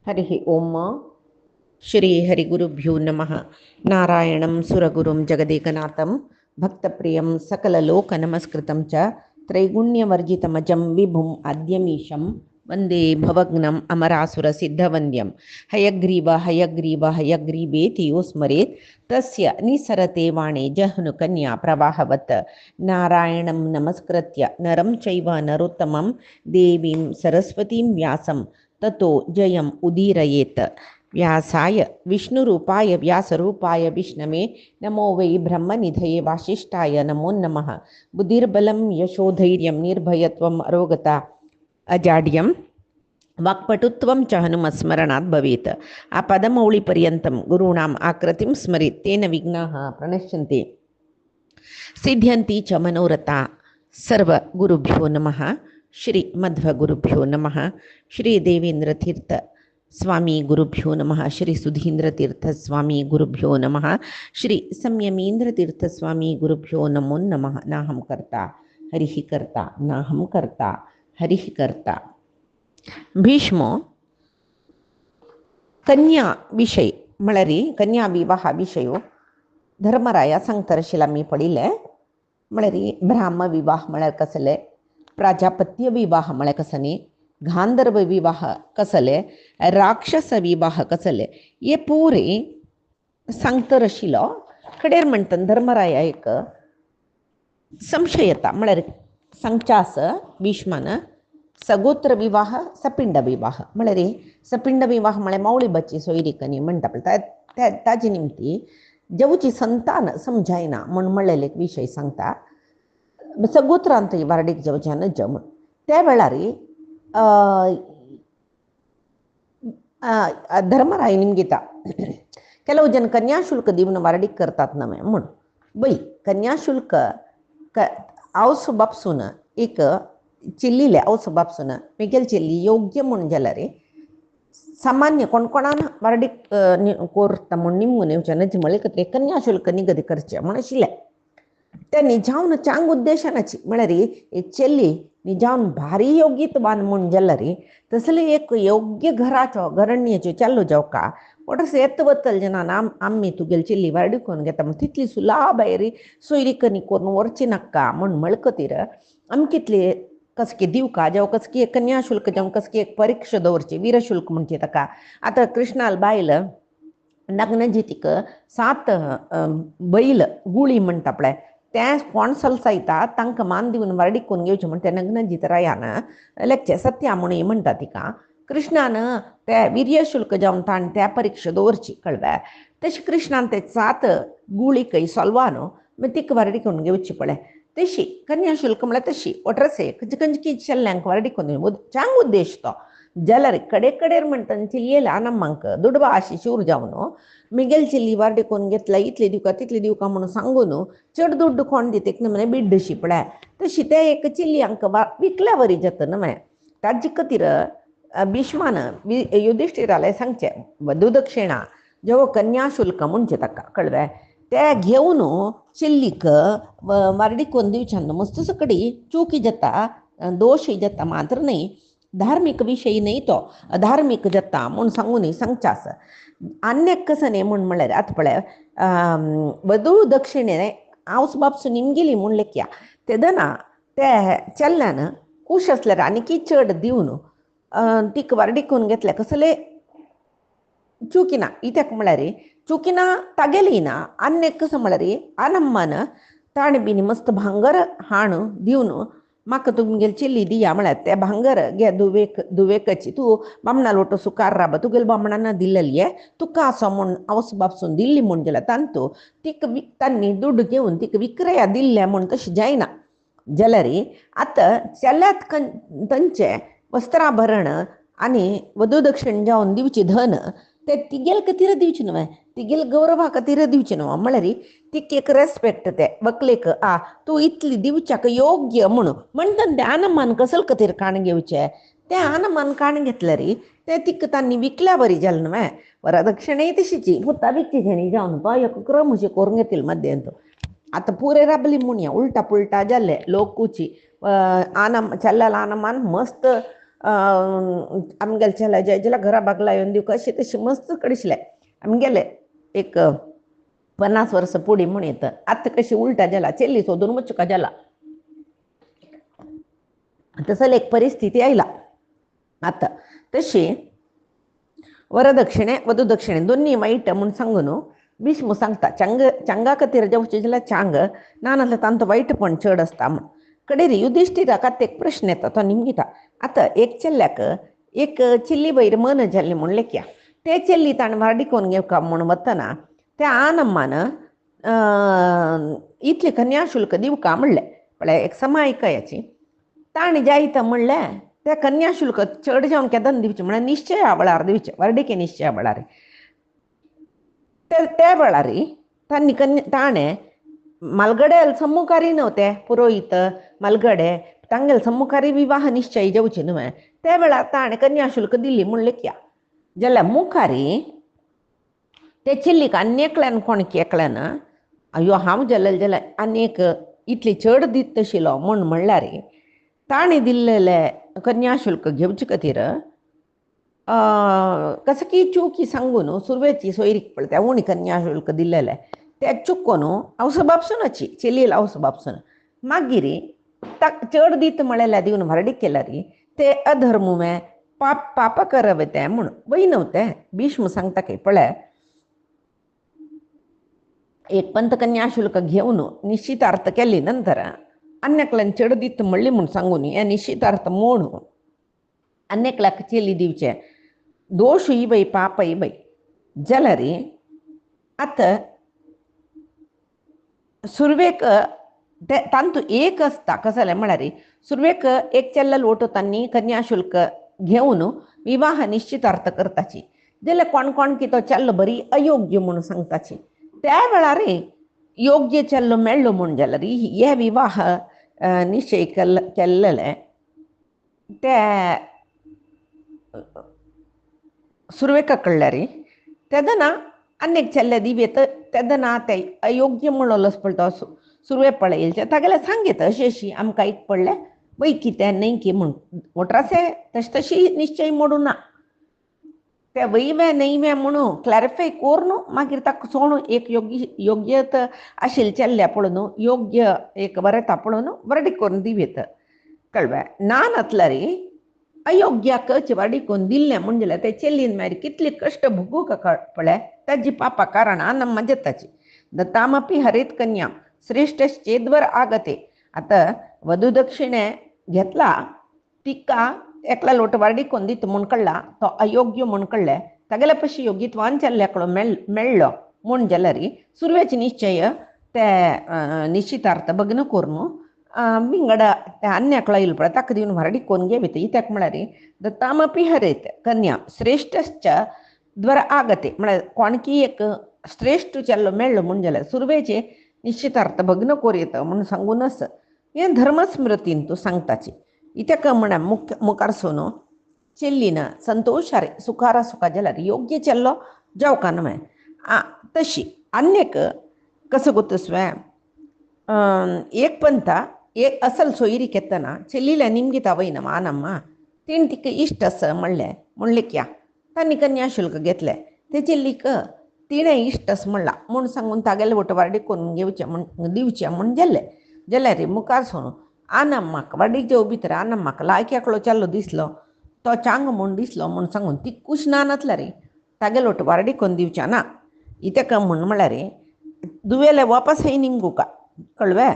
हरि ओम श्री हरिगुरुभ्यो नमः। नारायणं सुरगुरुं जगदेकनाथं भक्तप्रियं सकललोकनमस्कृतं च त्रैगुण्यवर्जितमजं विभुम् अद्यमीशं वन्दे भवग्नम् अमरासुरसिद्धवन्द्यं। हयग्रीव हयग्रीव हयग्रीवेति यो स्मरेत् तस्य निसरते वाणे जह्नुकन्या प्रवाहवत्। नारायणं नमस्कृत्य नरं चैव नरोत्तमं देवीं सरस्वतीं व्यासं ततो जयम् उदीरयेत्। व्यासाय विष्णुरूपाय व्यासरूपाय विष्णवे नमो वै ब्रह्मनिधये वासिष्ठाय नमो नमः। बुद्धिर्बलं यशोधैर्यं निर्भयत्वम् अरोगता अजाड्यं वाक्पटुत्वं च हनुमत्स्मरणात् भवेत्। आपदमौलिपर्यन्तं गुरूणाम् आकृतिं स्मरेत् तेन विघ्नाः प्रणश्यन्ति सिद्ध्यन्ति च मनोरथा। सर्वगुरुभ्यो नमः। श्री मध्वगुरुभ्यो नमः। श्री देवेंद्र तीर्थ स्वामी गुरुभ्यो नमः। श्री सुधींद्र तीर्थ स्वामी गुरुभ्यो नमः। श्री संयमींद्र तीर्थ स्वामी गुरुभ्यो नमो नमः। नाहं कर्ता हरिः कर्ता नाहं कर्ता हरिः कर्ता। भीष्मो कन्या विषय मळरी कन्या विवाह विषयो धर्मराय सांगतारशिला मी पडिले मळरी ब्राह्म विवाह मळर कसले, प्राजापत्य विवाह मळे कसने, गांधर्व विवाह कसले, राक्षस विवाह कसले, ये पूरे सांगतारशिलो कडेर म्हणतात धर्मराय एक संशय येता म्हळ्यार सांगचास भीष्मान सगोत्र विवाह सपिंड विवाह म्हळ्यार सपिंड विवाह म्हळ्यार मावळी बच्ची सोयरीकनी म्हणटा पळय ताजे निमती जेवची संतान समजायना म्हण म्हणलेले एक विषय सांगता सगोत्रांत वारडीक जेवच्यान जम त्या वेळार धर्मराय निमगीता ಕೆಲವು ಜನ ಕನ್ಯಾಶುಲ್ಕ ದಿವನ ವಾರಡಿಕ್ करतात नवे म्हण बई कन्याशुल्क आवस बापसून एक चिल्लीले आवस बापसून मेगेल चिल्ली योग्य म्हण जाला रे सामान्य कोणकोणान वारडीक कोरता म्हण निमून येवच्यान मळकत्रे कन्याशुल्क निगदी करचे म्हण आशिल्ले. त्या निजावन चांग उद्देशानाची म्हळ्यार एक चेल्ली निजावन भारी योग्यतवान म्हण जाला रे तसले एक योग्य घराचो घरण्येचो चालू जावका ಒಟ್ರಸ್ ಎತ್ತು ಬತ್ತಲ್ ಜನ ಅಮ್ಮಿ ತುಗೆಲ್ ಚಿಲ್ಲಿ ವರ್ಡಿಕೊಂಡು ಗೆತ್ತ ತಿತ್ಲಿ ಸುಲಾಬೈರಿ सोयरीकनी कोरून वरची नक्का म्हण मळकतीर अमकितले कसके दिवका जेव्हा कसकी एक कन्याशुल्क जेव्हा कसकी एक परीक्षा दवरची वीरशुल्क म्हणचे ताका. आतां कृष्णाल बायल नग्न जितीक 7 बैल गुळी म्हणटा पळय ते कोण सलसायता तांकां मान दिवन वारडीक करून घेवचें म्हण ते नग्न जितरायान लेखचे सत्या म्हण म्हणटा तिका कृष्णान त्या वीर्यशुल्क जावन ताण त्या परीक्षा दवरची कळ्ळें. तशी कृष्णान ते 7 गुळी काही सोलवानो मागीर तिका वारडी करून घेवची पळय तशी कन्याशुल्क म्हळ्यार तशी ओट्रसे खंयची चल्ल्यांक वारडी करून चांग उद्देश तो जाल्यार कडे कडेर म्हणटा चिल्येला आनम्मांक दुडबा अशी शिवर जावन मिगेल चिल्ली वारडी करून घेतला इतले दिवका तितले दिवका म्हणून सांगून चड दुड्ड कोण दिते म्हणे बिड्डशी पळय तशी ते एक चिल्ल्यांक विकल्या वरी जाता न्हय. ताजे खातीर भीष्मान युधिष्ठिराले सांगचे वधुदक्षिणा जेव्हा कन्याशुल्क म्हणचे ताका कळ्ळें ते घेवन चिल्लीक वारडी करून दिवच्यान मस्त सकडी चुकी जाता दोशय जाता मात्र न्ही धार्मीक विशय न्ही तो अधार्मीक जाता म्हूण सांगून सांगचास. अन्य कसने म्हण म्हळ्यार आतां पळय वधू दक्षिणे आवस बापसून निमगेली म्हूण लेख्या तेदना ते चल्ल्यान खूश आसल्यार आनीकी चड दिवन तीक वारडी करून घेतल्या कसले चुकीना इत्याक म्हळ्यार चुकीना तागेली ना अन्य कसं म्हळ्यार आनम्मान ताणें बी मस्त भांगर हाण दिवन म्हाका तुमगेल चिल्ली दिया म्हळ्यार ते भांगर घे दुवेकची तूं बामणा लोटो सुकार राब तुगेल बामणान दिल्ली तुका आसो म्हूण आवस बापसून दिल्ली म्हूण जाल्यार तांतू तीक तांणी दुड्ड घेवन तीक विक्रया दिल्ल्या म्हूण तशें जायना. जाल्यार आतां चल्यात तांचे वस्त्राभरण आनी वधू दक्षिण जावन दिवची धन ते तिगेल खातीर दिवचे न्हय तिगेल गौरवा खातीर दिवचे न्हय म्हळ्यार तीक एक रेस्पेक्ट ते व्हंकलेक तूं इतली दिवच्याक योग्य म्हणून म्हणटा ते आनमान कसल खातीर काण घेवचे ते आनमान काण घेतल्यार ते तीक तांणी विकल्या बरी जालें न्हय. वरदक्षिणे तशीची पुता विकची न्ही जावन तो एक क्रम अशें करून घेतले मध्यंत आतां पुरे राबली म्हणया उलटा पुलटा जाल्ले लोक कुची आनम चल्ल्याल आनमान मस्त आमगेलच्याला जयजेला घरा बागला येऊन देऊ कशी तशी मस्त कडीसले आमगेले एक 50 वर्ष पुढे म्हण येतं आता कशी उलटा झाला चेल्ली शोधून मुचका झाला तसं एक परिस्थिती आयला आता तशी वरदक्षिणे वधुदक्षिणे दोन्ही वाईट म्हणून सांगून भीष्म सांगता चांगा कतीर जेवचेला चांग नानातलं तांत वाईट पण चढ असता म्हण कडेरी युधिष्ठिराकात एक प्रश्न येता तो निमगिता आता एक चेल्ल्याक एक चिल्ली बैर मन जाल्ली म्हणले क्या ते चेल्ली ताण वारडिकोन घेवका म्हण वतना त्या आनम्मान इथले कन्याशुल्क दिवका म्हणले पण एक समायिका याची ताणी जायत म्हणले त्या कन्याशुल्क चढ जाऊन केदन दिवचे म्हणे निश्चय आवळार दिवचे वर्डिके निश्चय आवळारे त्या वेळारी तांणी ताणे मलगडे सम्मुखारी नव्हते पुरोहित मलगडे तांगेल सम्मुखारी विवाह निश्चय जेवचे न्हय त्या वेळार ताणे कन्याशुल्क दिल्ली म्हणले क्या जाल्यार मुखारी ते चिल्लीक आनेकल्यान कोण केकल्यान अयो हांव जाल्यार जाल्यार आनीक इतली चड दीत तशिलो म्हूण म्हणल्यार ताणे दिल्लेले कन्याशुल्क घेवचे खातीर कसं की चुकी सांगून सुरवेची सोयरीक पडल्या उणी कन्याशुल्क दिल्लेले ते चुकोन अवस बापसूनची चेलीला अवस बापसून मागीर चड दीत म्हळ्यार दिवन भरडीक केल्यार ते अधर्मुमे पाप करवे ते म्हूण वय नव्हते भीष्म सांगता की पळय एक पंत कन्याशुल्क घेवन निश्चितार्थ केली नंतर अन्यकल्यान चड दीत म्हणली म्हूण सांगून हे निश्चितार्थ मोड अन्यकल्याक चेली दिवचे दोष ही बाई पाप ही बाई जाल्यार आतां सुरवेक तांतू एक असता कसं जालें म्हळ्यार सुरवेक एक चेल्ल लोटो तांणी कन्याशुल्क घेवन विवाह निश्चितार्थ करताची जाल्यार कोण कोण की तो चेल्लो बरी अयोग्य म्हणून सांगताची त्या वेळार योग्य चेल्लो मेळ्ळो म्हूण जाल्यार हे विवाह निश्चय केल्लेले ते सुरवेका कळल्यार तेदना अन्यक चेल्ले दिवेत तेदना ते अयोग्य म्हणलोच पळय तो सुरवे पळयलचे तागेले सांगीत अशी अशी आमकां एक पडलें वय कितें न्हय की म्हूण वोट्रासे तशी निश्चय मोडूं ना ते वयवे न्हयवे म्हणून क्लॅरिफाय कोरून मागीर ताका सोडून एक योग्यत आशिल्ले चेल्ल्या पळोवन योग्य एक बरेता पळोवन वर्डीक करून दिवेत कळ्ळें ना नातल्यार अयोग्याक वर्डीक करून दिल्लें म्हण जाल्यार ते चेल्लीन मागीर कितली कश्ट भोगूंक पळय ताजी पापा कारणां नम्मा जेताची दत्तामपी हरेत कन्या श्रेष्ठश्चेद्वर आगते आतां वधुदक्षिणे घेतला तिका एकला लोट वारडीक कोण दित म्हूण कळला तो अयोग्य म्हूण कळ्ळें तागेले पशी योग्यत्वान चेल्ल्याकडो मेळ्ळो म्हूण जाल्यार सुरवेचे निश्चय ते निश्चितार्थ भग्न करून विंगड त्या अन्याकळो येयलो पळय ताका दिवन वारडीक कोण घेवीत इत्याक म्हळ्यार दत्तामपी हरेत कन्या श्रेष्ठश्च द्वार आगते म्हळ्यार कोणकी एक श्रेष्ठ चेल्लो मेळ्ळो म्हूण जाल्यार सुरवेचे निश्चितार्थ भग्न कोरयत म्हूण सांगूनच हे धर्मस्मृतीन तूं सांगताची इत्याक म्हण मुखार सोन चेल्लीन संतोषारे सुखारा सुखा जाल्यार योग्य चेल्लो जावका न्हय तशी अन्यक कसं गोतस्वे एक पंता एक असल सोयरी केतना चेल्लीला निमगीता वयनम आनम्मा तिण तिका इश्ट आस म्हणले क्या तांणी कन्याशुल्क घेतलें ते चेल्लीक तिणें इश्ट आस म्हणला म्हूण सांगून तागेले वोट वारडीक करून घेवचें म्हूण दिवचें म्हूण गेल्लें जाल्यार मुखार सोन आनम्माक वाडीक जेव भितर आनम्माक लायक्याकलो चेल्लो दिसलो तो चांग म्हूण दिसलो म्हूण सांगून ती खूश ना नातल्यार तागेले लोट वारडीक करून दिवचें ना इत्याक म्हळ्यार दुवेले वापसय निमगुका कळ्ळें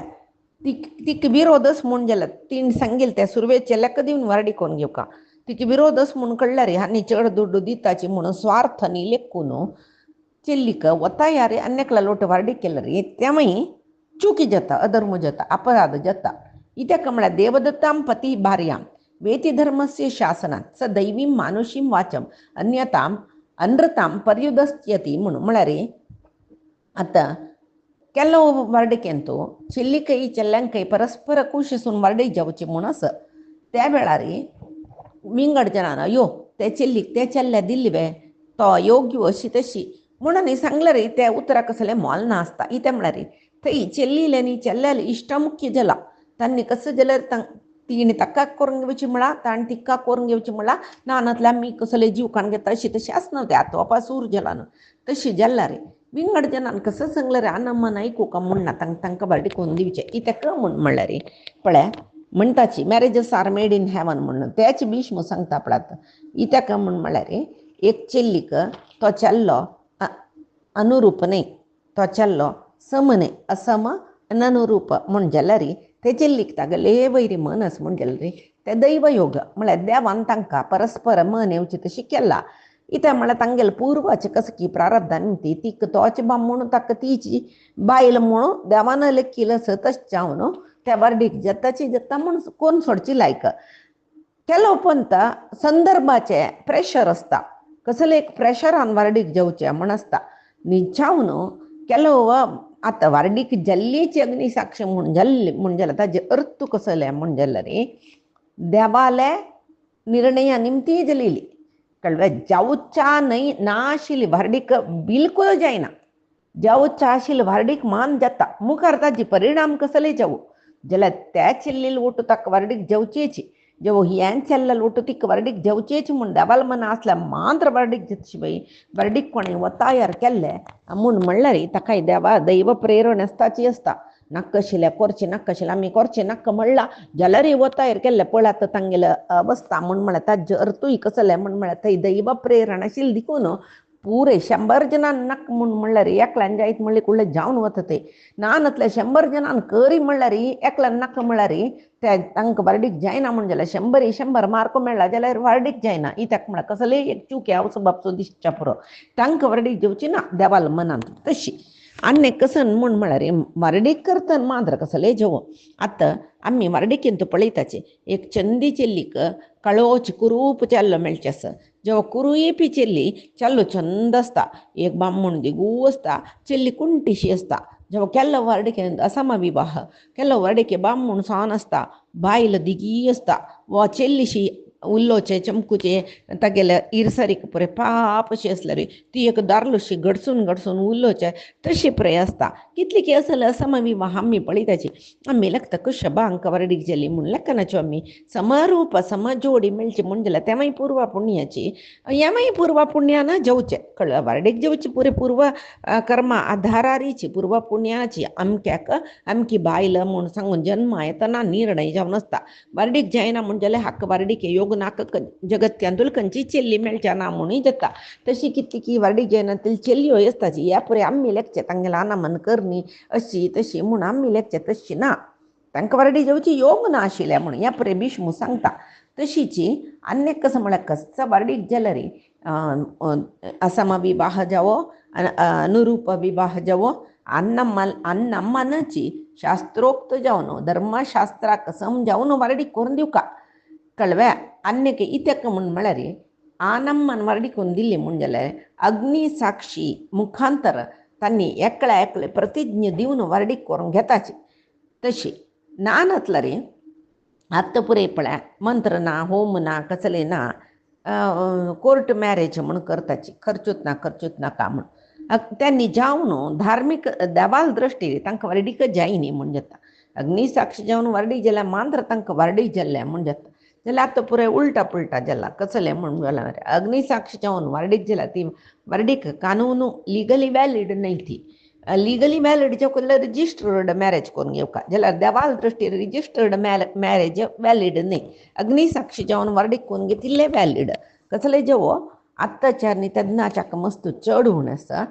तिका विरोधस म्हूण जाल्यार तिणें सांगेल त्या सुरवे चेल्ल्याक दिवन वारडीक करून घेवका तिका विरोधस म्हूण कळल्यार आनी चड दुड्ड दिताची म्हणून स्वार्थ न्ही लेखून चेल्लीक वतायारे अन्यकला लोट वारडीक केल्यार तेवूय चुकी जाता अधर्म जाता अपराध जाता इत्याक म्हळ्यार देवदत्तां पती भार्यां वेति धर्मस्य शासनात स दैवीं मानुषीं वाचम अन्यतां अनृतां पर्युदस्त्यति म्हणून म्हळ्यार आतां केल्लो वारडिकेंतू चिल्लीकय चेल्ल्यांकय परस्पर कुशीसून वारडीक जावची म्हूण आस त्या वेळार विंगड जनान अयो ते चेल्लीक ते चेल्ल्या दिल्ले तो योग्य अशी तशी म्हणून सांगल्यार त्या उतराक कसलें मोल नासता इत्या म्हळ्यार थंय चेल्लीले न्ही चेल्ल्याले इश्ट मुख्य जाला तांणी कसं जाल्यार तिने तक्का करून घेवची म्हणा ताण तिक्का करून घेवची म्हणा नानातल्या मी कसले जीव काण घेता तशी तशी नव्हते आता वापास उर जलान तशी जल्ला रे विंगड जनान कसं सांगलं रे नम्म ऐकू का म्हणणा तांकां बारडी कोण दिवचे इतक म्हणलं रे पळ्या म्हणटाची marriages R made in heaven म्हणून त्याची भीष्म सांगता पळात इतक म्हणलं रे एक चेल्लीक तो चल्लो अनुरूप नाही तो चल्लो सम नाही असम अननुरूप म्हण जाल्यार रे ते चेल्लीक तागले वैरी मनस म्हण जाल्यार रे ते दैवयोग म्हळ्यार देवान तांकां परस्पर मन येवची तशी केला इथे म्हळ्यार तांगेले पूर्वाचे कसं की प्रारब्धान ती तीक तोच बा म्हणून ताका तीची बायल म्हणून देवान लेखील तशें जावन त्या वार्डीक जताची जता म्हणून कोण सोडची लायक केलो पंत संदर्भाचे प्रेशर असता कसले एक प्रेशरान वार्डीक जेवचे म्हण आसता निजावन केलो आता वार्डीक जल्लीची अग्निसाक्ष म्हण जाल्यार ताजे अर्थ कसले म्हण जाल्यार रे देवाले निर्णया निमती जलेली कळ्ळें जावच्या न्हय ना आशिल्ली वार्डीक बिलकुल जायना जावच्या आशिल्ली वार्डीक मान जाता मुखार ताजी परिणाम कसले जावं जाल्यार त्या चिल्लील ओटू ताका वार्डीक जेवचेची जेव ह्यान चल्लेल ओटू तिका वार्डीक जेवचेची म्हूण देवाल मना आसल्या मात्र वार्डीक जेवची बाई वार्डीक कोणें तयार केल्ले म्हूण म्हणल्यार ताका देवा दैव प्रेरण आसताची आसता नाका आशिल्लें करचें नाका आशिल्लें आमी करचें नाका म्हणला जाल्यार तयार केल्लें पळयात तांगेले अवस्था म्हूण म्हळ्यार ताजे अर्थूय कसले म्हूण म्हळ्यार थंय दैव प्रेरण आशिल्लें देखून पुरे 100 जनांक नाका म्हूण म्हणल्यार एकल्यान जायत म्हणले कुडले जावन वता ते नानतले 100 जनांक करी म्हणल्यार एकल्यान नाका म्हणल्यार ते तांकां वार्डीक जायना म्हण जाल्यार 100 मार्क मेळ्ळा जाल्यार वार्डीक जायना इत्याक म्हळ्यार कसले एक चुके हांव बाबचो दिसच्या पुरो तांकां वार्डीक जेवची ना देवाल मनान तशी आनी कसं म्हूण म्हळ्यार वार्डीक करतना मात्र कसले जेवो आतां आमी वार्डीकेंत पळयताचे एक चंदी चेल्लीक कळोवची कुरूप चेल्लो मेळचे आसा जेव्हा कुरू येपी चेल्ली चल्लो छंद आसता एक बामण दिगू आसता चेल्ली कुंटीशी आसता जेव्हा केल्लो वार्डीकेंत असमा विवाह केल्लो वार्डीके बामण सावन आसता बायल दिगी आसता वा चेल्लीशी उल्लोचे चमकूचे तागेले इरसारीक पळय पाप अशी आसल्यार ती एक दारलोशी गडसून उल्लोचे तशी पळय आसता कितली की आसले असमा विवाह आमी पळयताची आमी लागता कश्यपांक वार्डीक गेली म्हूण लेखनाच्यो आमी समरूप समजोडी मेळची म्हण जाल्यार तेमाय पुर्वा पुण्याची हेमाय पुर्वा पुण्यान जेवचे कळ्ळें वार्डीक जेवची पुरे पूर्व कर्मा आधारारीची पूर्व पुण्याची अमक्याक अमकी बायल म्हूण सांगून जन्मा येतना निर्णय जावन आसता वार्डीक जायना म्हण जाल्यार हाक वार्डीक योग नाक जगत्यांतूल खंयची चेल्ली मेळच्या ना म्हणून जाता तशी कितली की वार्डीक जायना ती चेल्ल्यो आसताची ह्या पुरे आमी लेखचे तांगेले आनामन करणी अशी तशी म्हूण आमी लेखचे तशी ना तांकां वार्डीक जेवची योग ना आशिल्ले म्हूण ह्या पुरे भीष्म सांगता तशीची आनी कसं म्हळ्यार कसं वार्डीक जाल्यार असम विवाह जावो अनुरूप विवाह जावो अन्नम्मानाची शास्त्रोक्त जावन धर्मशास्त्राक समजावन वार्डीक करून दिवका कळव्या अन्यके इत्याक म्हूण म्हळ्यार आनम्मान वार्डीक करून दिल्ली म्हूण जाल्यार अग्निसाक्षी मुखांतर तांणी एकले प्रतिज्ञ दिवन वार्डीक करून घेताची तशी नानतला रे आत्तां पुरे पळय मंत्र ना होम ना कसले ना कोर्ट मॅरेज म्हूण करताची खर्चूत नाका म्हूण त्यांनी जावन धार्मीक देवाल दृश्टी तांकां वार्डीक जायनी म्हूण जाता अग्निसाक्षी जावन वार्डीक जाल्यार मात्र तांकां वार्डीक जाल्ले म्हूण जाता जाल्यार आतां पुरे उलटा पुलटा जाला कसले म्हूण जाल्यार अग्निसाक्षी जावन वार्डीक जाल्यार ती वार्डीक कानून लिगली वॅलीड न्हय ती लिगली वॅलीड जाल्यार रजिस्टर्ड मॅरेज करून घेवका जाल्यार देवाल दृश्टी रजिस्टर्ड मॅरेज वॅलीड न्हय अग्निसाक्षी जावन वार्डीक करून घेतिल्ले वॅलीड कसले जेवो आत्ताच्या आनी तेन्नाच्या मस्त चड म्हूण आसा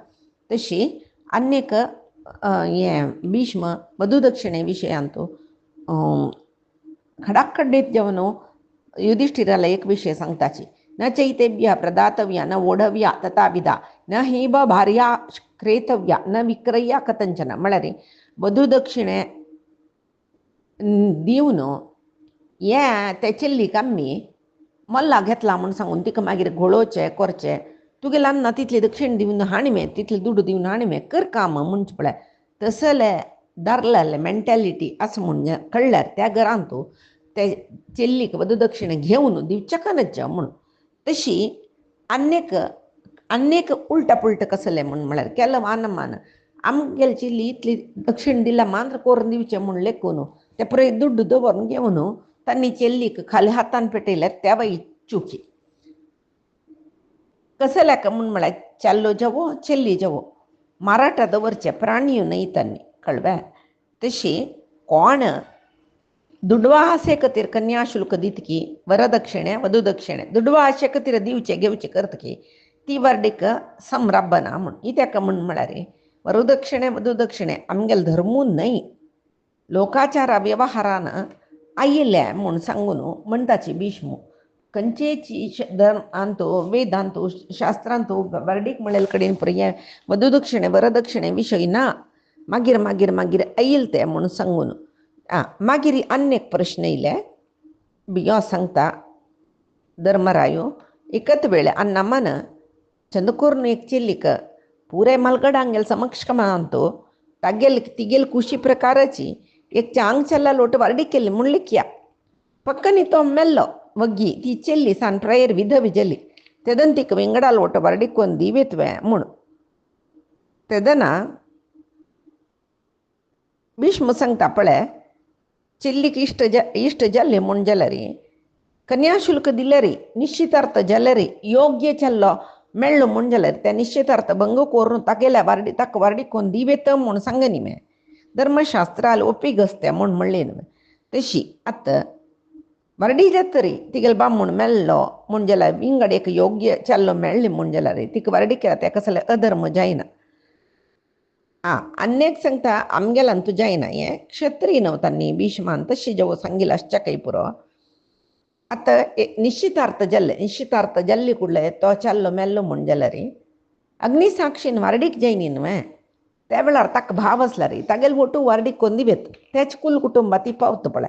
तशी आनीक हें भीष्म वधूदक्षिणे विशयांत खडाखडीत जेवण युधिष्ठिराला एक विषय सांगताची न चैतेभ्य प्रदातव्या न ओढव्या तथा विधा न हेब भार्या क्रेतव्या न विक्रय्या कथंचन म्हळ्यार वधूदक्षिणे दिवन हें ते चेल्लीक आमी मल्ला घेतला म्हूण सांगून तिका मागीर घोळोवचें करचें तुगेले अन्न तितली दक्षिण दिवन हाणीमे तितले दूड दिवन हाणीमे कर काम म्हणचे पळय तसले दारले मेंटॅलिटी असं म्हण कळल्यार त्या घरांत ते चेल्लीक वधूदक्षिणे घेवन दिवचेकनच म्हणून तशी अनेक उलटा पुलट कसले म्हूण म्हळ्यार केलं मान आमगेली चिल्ली इतली दक्षिण दिला मात्र करून दिवचें म्हूण लेखून ते पुरे दुड्ड दवरून घेवन तांणी चेल्लीक खाली हातान पेटयल्यार त्या बाई चुकी. कसं लाका म्हूण म्हळ्यार चेल्लो जवो चेल्ली जवो माराಟ दवरचे प्राणीयू न्हय तांणी कळ्ळें. तशी कोण दुडवा आसे खातीर कन्या शुल्क दितकी वरदक्षिणे वधुदक्षिणे दुडवा आशे खातीर दिवचे घेवचे करतकी ती वर्डीक संरंभना म्हूण ही ताका म्हूण म्हळ्यार वरदक्षिणे वधुदक्षिणे आमगेलो धर्मू न्हय लोकाचारा व्यवहारान आयिल्ले म्हूण सांगून म्हणटाची भीष्म. खंयचेची धर्मांतू वेदांतू शास्त्रांतू वर्डीक म्हळेल कडेन पुरये वधुदक्षिणे वरदक्षिणे विशय ना. मागीर मागीर मागीर आयिल्ले ते म्हूण सांगून मागीर आनी एक प्रश्न येयले. यो सांगता धर्मरायो एकच वेळ नमन चंदकूर्न एक चेल्लीक पुरे मलगडांगेल समक्षमांतू तागेल तिगेल खुशी प्रकाराची एक चांग चल्ला लोट वर्डी केली म्हणलिक्या पक्कनी तो मेल्लो वग्गी ती चेल्ली सान प्रयर विध विजली तेदन तिक विंगडा लोट वर्डिकोन दिवेत्वे म्हूण. तेदना भीष्म सांगता पळय चेल्लीक इश्ट जाल्ली म्हूण जाल्यार कन्याशुल्क दिल्यार निश्चितार्थ जाल्यार योग्य चल्लो मेळ्ळो म्हूण जाल्यार त्या निश्चितार्थ भंग करून तागेल्या वार्डी ताका वार्डीकोन दिवेत म्हूण सांगनी मे धर्मशास्त्राल ओपिगस्ते म्हूण म्हणले न्हय. तशी आतां वर्डी जातरी तिगेल बामूण मेल्लो म्हूण जाल्यार विंगड एक योग्य चल्लो मेळ्ळी म्हूण जाल्यार तिका वर्डी केला ताका जाल्यार अधर्म जायना. अन्येक सांगता आमगेलांतू जायना हें क्षत्रीय न्हू तांणी भीष्मान तशी जेवो सांगिला काही पुरो. आतां निश्चितार्थ जाल्ले कुडले तो चल्लो मेल्लो म्हूण जाल्यार अग्निसाक्षीन वार्डीक जायनी न्हय. त्या वेळार ताका भाव आसला रे तागेल फोटू वार्डीक कोण दिवेत तेच कुल कुटुंबा ती पावत पळय.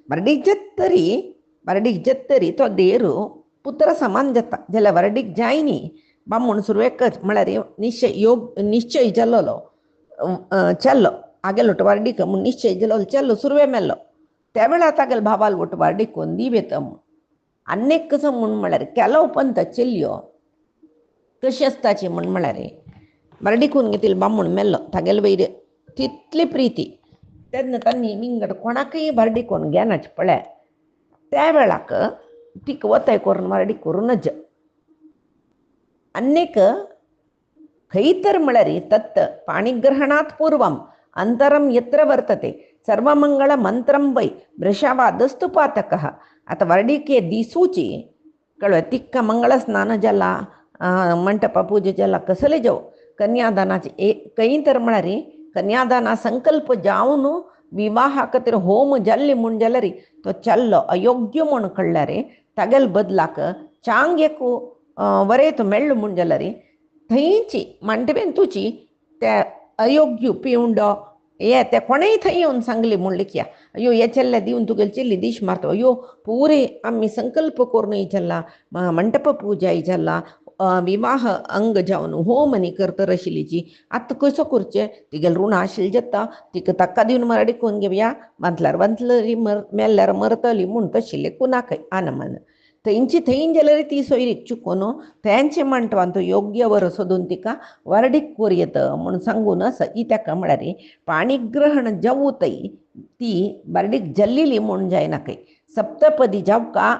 वर्डीक जत्तरी तो देरू पुत्र समान जाता जाल्यार वर्डीक जायनी बामूण सुरवेकच म्हळ्यार निश्चय जाल्लो चल्लो आगेल वट वर्डीक म्हूण निश्चय जाल्लो चल्लो सुरवे मेल्लो त्या वेळार तागेल भावाल वट वर्डीक कोण दिवेत म्हूण. आनीक कसो म्हूण म्हळ्यार केलो पंत चेल्यो कशी आसताची म्हूण म्हळ्यार वर्डीकून घेतिल्लो बामूण मेल्लो तागेले वयर तितली प्रिती तेन्ना तांणी विंगड कोणाकय वर्डीकोन घेनाचे पळय. त्या वेळाक तिका वताय करून वर्डी करूनच. आनीक खंय तर म्हळ्यार तत् पाणिग्रहणात् पूर्वम अंतरम यत्र वर्तते सर्वमंगळ मंत्रम वै वृषावादस्तु पातकः. आतां वर्डीके दिसूची कळ्ळें तिक्का मंगळ स्नान जाला मंटप पूजे जाला कसले जावं कन्यादानाचे खंय तर म्हळ्यार कन्यादाना संकल्प जावन विवाहा खातीर होम जाल्ली म्हूण जाल्यार तो चल्लो अयोग्य म्हूण कळ्ळ्यार तागेल बदलाक चांग एक वरेत मेळ्ळो म्हूण जाल्यार थंयची मंटपेंतूची त्या अयोग्य पिवंडो हे ते कोणेय थंय येवन सांगली म्हूण लिखया अयो हे चेल्ले दिवन तुगेली चेल्ली दीश मारता अयो पुरे आमी संकल्प करून चल्ला मंटप पूजा जाला विवाह अंग जावन होम न्ही करतर आशिल्लीची आतां कसो करचें तिगेल ऋण आशिल्लें जाता तिका ताका दिवन मराडी कोण घेवया वंतल्यार वंतली मेल्ल्यार मरतली म्हूण तशिल्लें कुनाकय आनमन थंयची थंय जाल्यार ती सोयरीक चुकून तेंचे मंटपान तो योग्य वर सोदून तिका वर्डीक कोरयेत म्हूण सांगून ही ताका म्हळ्यार पाणिग्रहण जावूतय ती वर्डीक जल्लेली म्हूण जायनाकय सप्तपदी जावका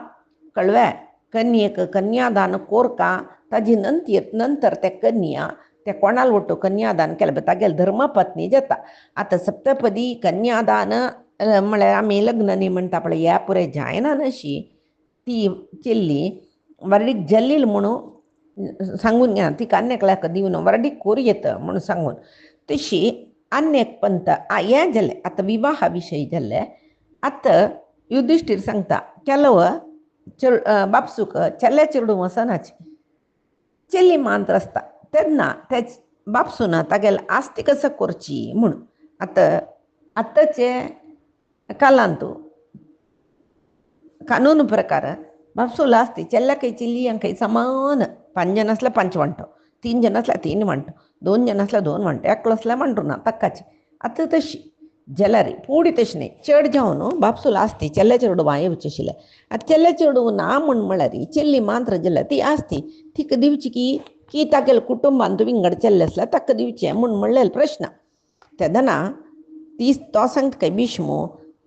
कळ्ळें कन्येक कन्यादान कोरका ताजी नंतर ते कन्या त्या कोणाल वटू कन्यादान केलें तागेले धर्मपत्नी जाता. आतां सप्तपदी कन्यादान म्हळ्यार आमी लग्न न्ही म्हणटा पळय ह्या पुरे जायना अशी ती चेल्ली वर्डीक जल्लील म्हणून सांगून घे तिका आनेक लायक दिवन वर्डीक कोरयेत म्हणून सांगून. तशी आनेक पंत हें जालें आतां विवाहा विशयी जाल्ले. आतां युधिष्टीर सांगता केलो बापसूक चेल्ल्या चेडूं वसनाची चेल्ली मांत आसता तेन्ना ते बापसून तागेले आस्ती कसो करची म्हूण. आतांचे कालांतू कानून प्रकार बापसूल आस्ती चेल्ल्याकय चिल्लियांकय समान 5 जन आसल्यार 5 वांटो 3 जन आसल्यार 3 वांटो 2 जन आसल्यार 2 वांटो एकलो आसल्यार वांटो ना ताकाची. आतां तशी जाल्यार फुडें तशें न्ही चड जावन बापसूल आस्ती चेल्ल्या चेडूं वांय येवचें आशिल्लें. आतां चेल्ल्या चेडूं ना म्हूण म्हळ्यार चेल्ली मात्र जाल्यार ती आस्ती तिका दिवची की तागेले कुटुंबांत विंगड चेल्लें आसल्यार ताका दिवचें म्हूण म्हणलेलो प्रश्न. तेदना तो सांगता काय भीष्म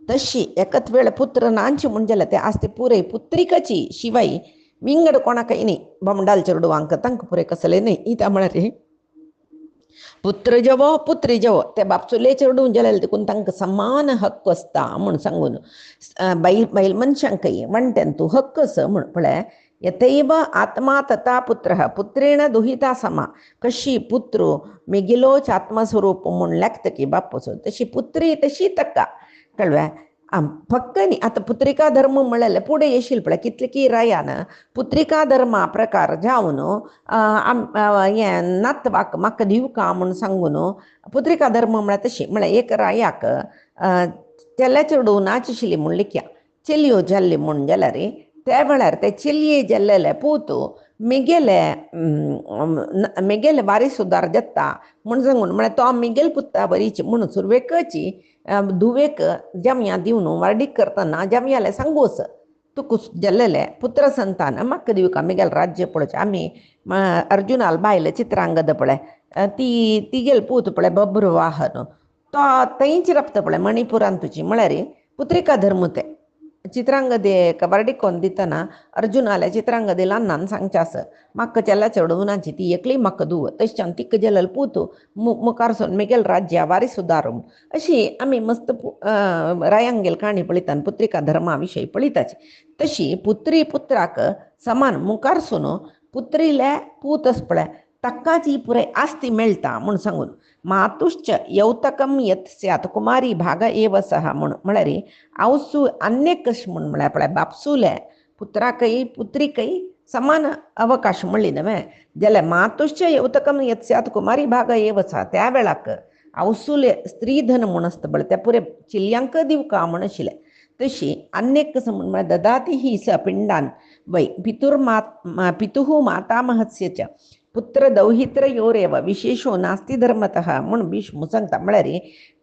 तशी एकच वेळ पुत्र नांची मुंजल ते आस्ते पुरे पुत्रिकची शिवाय विंगड कोणा काही नाही बमडाल चरडू अंक तंक पुरे कसले नाही इथं म्हणाले पुत्र जवो पुत्री जवो ते बापचुले चरडून जलेल तिकून तांक समान हक्क असता म्हणून सांगून बैल बैल मनशांकई म्हणटेन तू हक्कस म्हण पळय यथैव आत्मा तथा पुत्र पुत्रेण दुहिता समा कशी पुत्रो मिगिलोच आत्मस्वरूप म्हूण लेखत की बापूचो तशी पुत्री तशी तक्का कळव्या फक्त न्ही आतां पुत्रिका धर्म म्हळ्यार पुढे येशील पळय कितले की रायान पुत्रिका धर्मा प्रकार जावन हें नातवाक म्हाका दिवका म्हूण सांगून पुत्रिका धर्म म्हळ्यार तशी म्हळ्यार एक रायाक चल्या चेडूं नाचिशिल्ली म्हूण लिखया चलयो जाल्ली म्हूण जाल्यार त्या वेळार ते चलये जाल्लेले पूत मिगेले बारी सुदार जाता म्हूण सांगून म्हळ्यार तो मिगेल पुत्ता बरीची म्हणून सुरवेकची धुवेक जमया दिवन वार्डीक करतना जमयाले सांगोस तुका जाल्लेले पुत्र संतान म्हाका दिवका मिगेल राज्य पळोवचें आमी अर्जुनाल बायल चित्रांगद पळय तिगेल पूत पळय बब्रुवाहन तो थंयच रपता पळय मणिपुरान तुजी म्हळ्यार पुत्रिका धर्म ते चित्रांगदेक वार्डीक कोन्न दितना अर्जुनाले चित्रांगदेला नान सांगचास म्हाका चेला चेडूनाची ती एकली म्हाका दुव तशें तिका जाल्यार पूत मुखारसून मिगेल राज्या वारी सुदारूं अशी आमी मस्त रायांगेल काणी पळयता पुत्रिका धर्मा विशयी पळयताची तशी पुत्री पुत्राक समान मुखारसून पुत्रीले पूतस पळय ताका जी पुराय आस्ती मेळटा म्हूण सांगून मातुश्च यौतकम यत् स्यात् कुमारी भाग एव सहा म्हळ्यार आवसू अन्यक कशें म्हूण म्हळ्यार पळय बापसूले पुत्राकय पुत्रिकय समान अवकाश म्हणली न्हय जाल्यार मातुश्च यौतकम यत् स्यात् कुमारी भाग एव सहा त्या वेळाक आवसूले स्त्रीधन म्हूण आसता पळय त्या पुरे चिल्यांक दिवका म्हूण आशिल्लें तशी अन्यक कसं म्हूण म्हळ्यार ददाती ही स पिंडान वै पितुः मातामहस्य च पुत्र दौहित्रयोरेव विशेषो नास्ति धर्मतः म्हूण भीष्म सांगता म्हळ्यार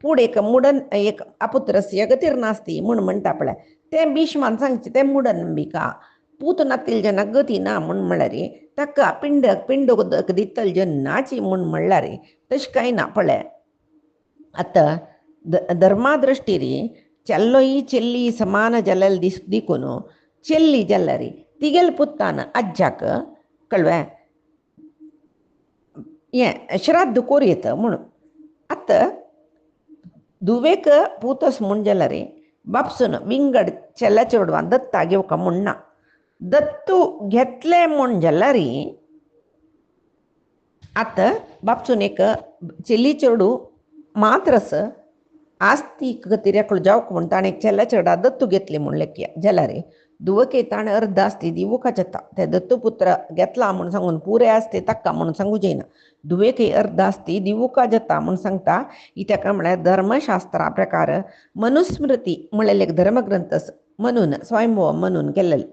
पूण एक मुडन एक अपुत्रस्य गतीर्नास्ती म्हूण म्हणटा पळय तें भीष्मान सांगचें तें मुडनंबिका पूत नातील जना गती ना म्हूण म्हळ्यार ताका पिंड दितल जन्नाची म्हूण म्हणल्यार तशें कांय ना पळय आतां धर्मा दृश्टीर चेल्लोय चेल्ली समान जाल्यार दिकून चेल्ली जाल्यार तिगेल पुत्तान अज्जाक कळ्ळें हें श्राद्ध कोरयत म्हणून आतां धुवेक पूतस म्हूण जाल्यार बापसून विंगड चेल्या चेडवान दत्ता घेवका म्हूण ना दत्तू घेतले म्हूण जाल्यार आतां बापसून एक चेली चेडू मात्रस आस्ती गतिरेकूळ जावक म्हूण ताणें चेल्या चेडा दत्तू घेतले म्हूण लेखया जाल्यार धुवके ताणें अर्ध आस्ती दिवूका जाता ते दत्तपुत्र घेतला म्हूण सांगून पुरे आस्ती ताका म्हूण सांगू जायना धुवेके अर्ध आस्ती दिवूका जाता म्हूण सांगता ताका म्हळ्यार धर्मशास्त्रा प्रकार मनुस्मृती म्हळ्यार एक धर्मग्रंथ म्हणून स्वयंभव म्हणून केल्लेले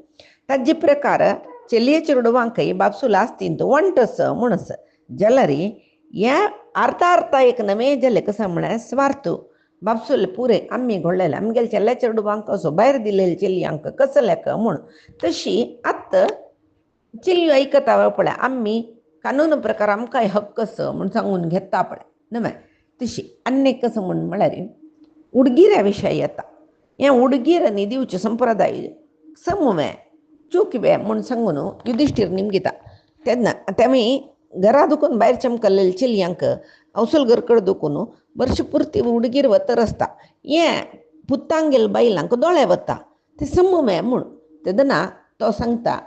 ताजे प्रकार चलये चेडवांकय बापसूल आस्तींत वंटस म्हणस जाल्यार हें अर्था एक नवें जालें कशें म्हळ्यार स्वार्थ बापसूल पुरे आमी घडलेले आमगेले चेल्या चेडवांक असो भायर दिलेले चलयांक कसलेक म्हूण तशी आतां चलयो आयकता पळय आमी कानून प्रकार आमकांय हक्क आसा म्हूण सांगून घेता पळय न्हय तशी आनी कसं म्हूण म्हळ्यार उडगिऱ्या विशयी येता हें उडगीर आनी दिवचें संप्रदाय समवे चुकवे म्हूण सांगून युधिश्टीर निमगिता तेन्ना तेमी घरा दुखून भायर चमकल्लेले चलयांक अवसलगर कड दुखून वर्ष पुर्ती उडगीर वतर आसता हें पुत्तांगेल बायलांक दोळे वता ते समवे म्हूण तेदना तो सांगता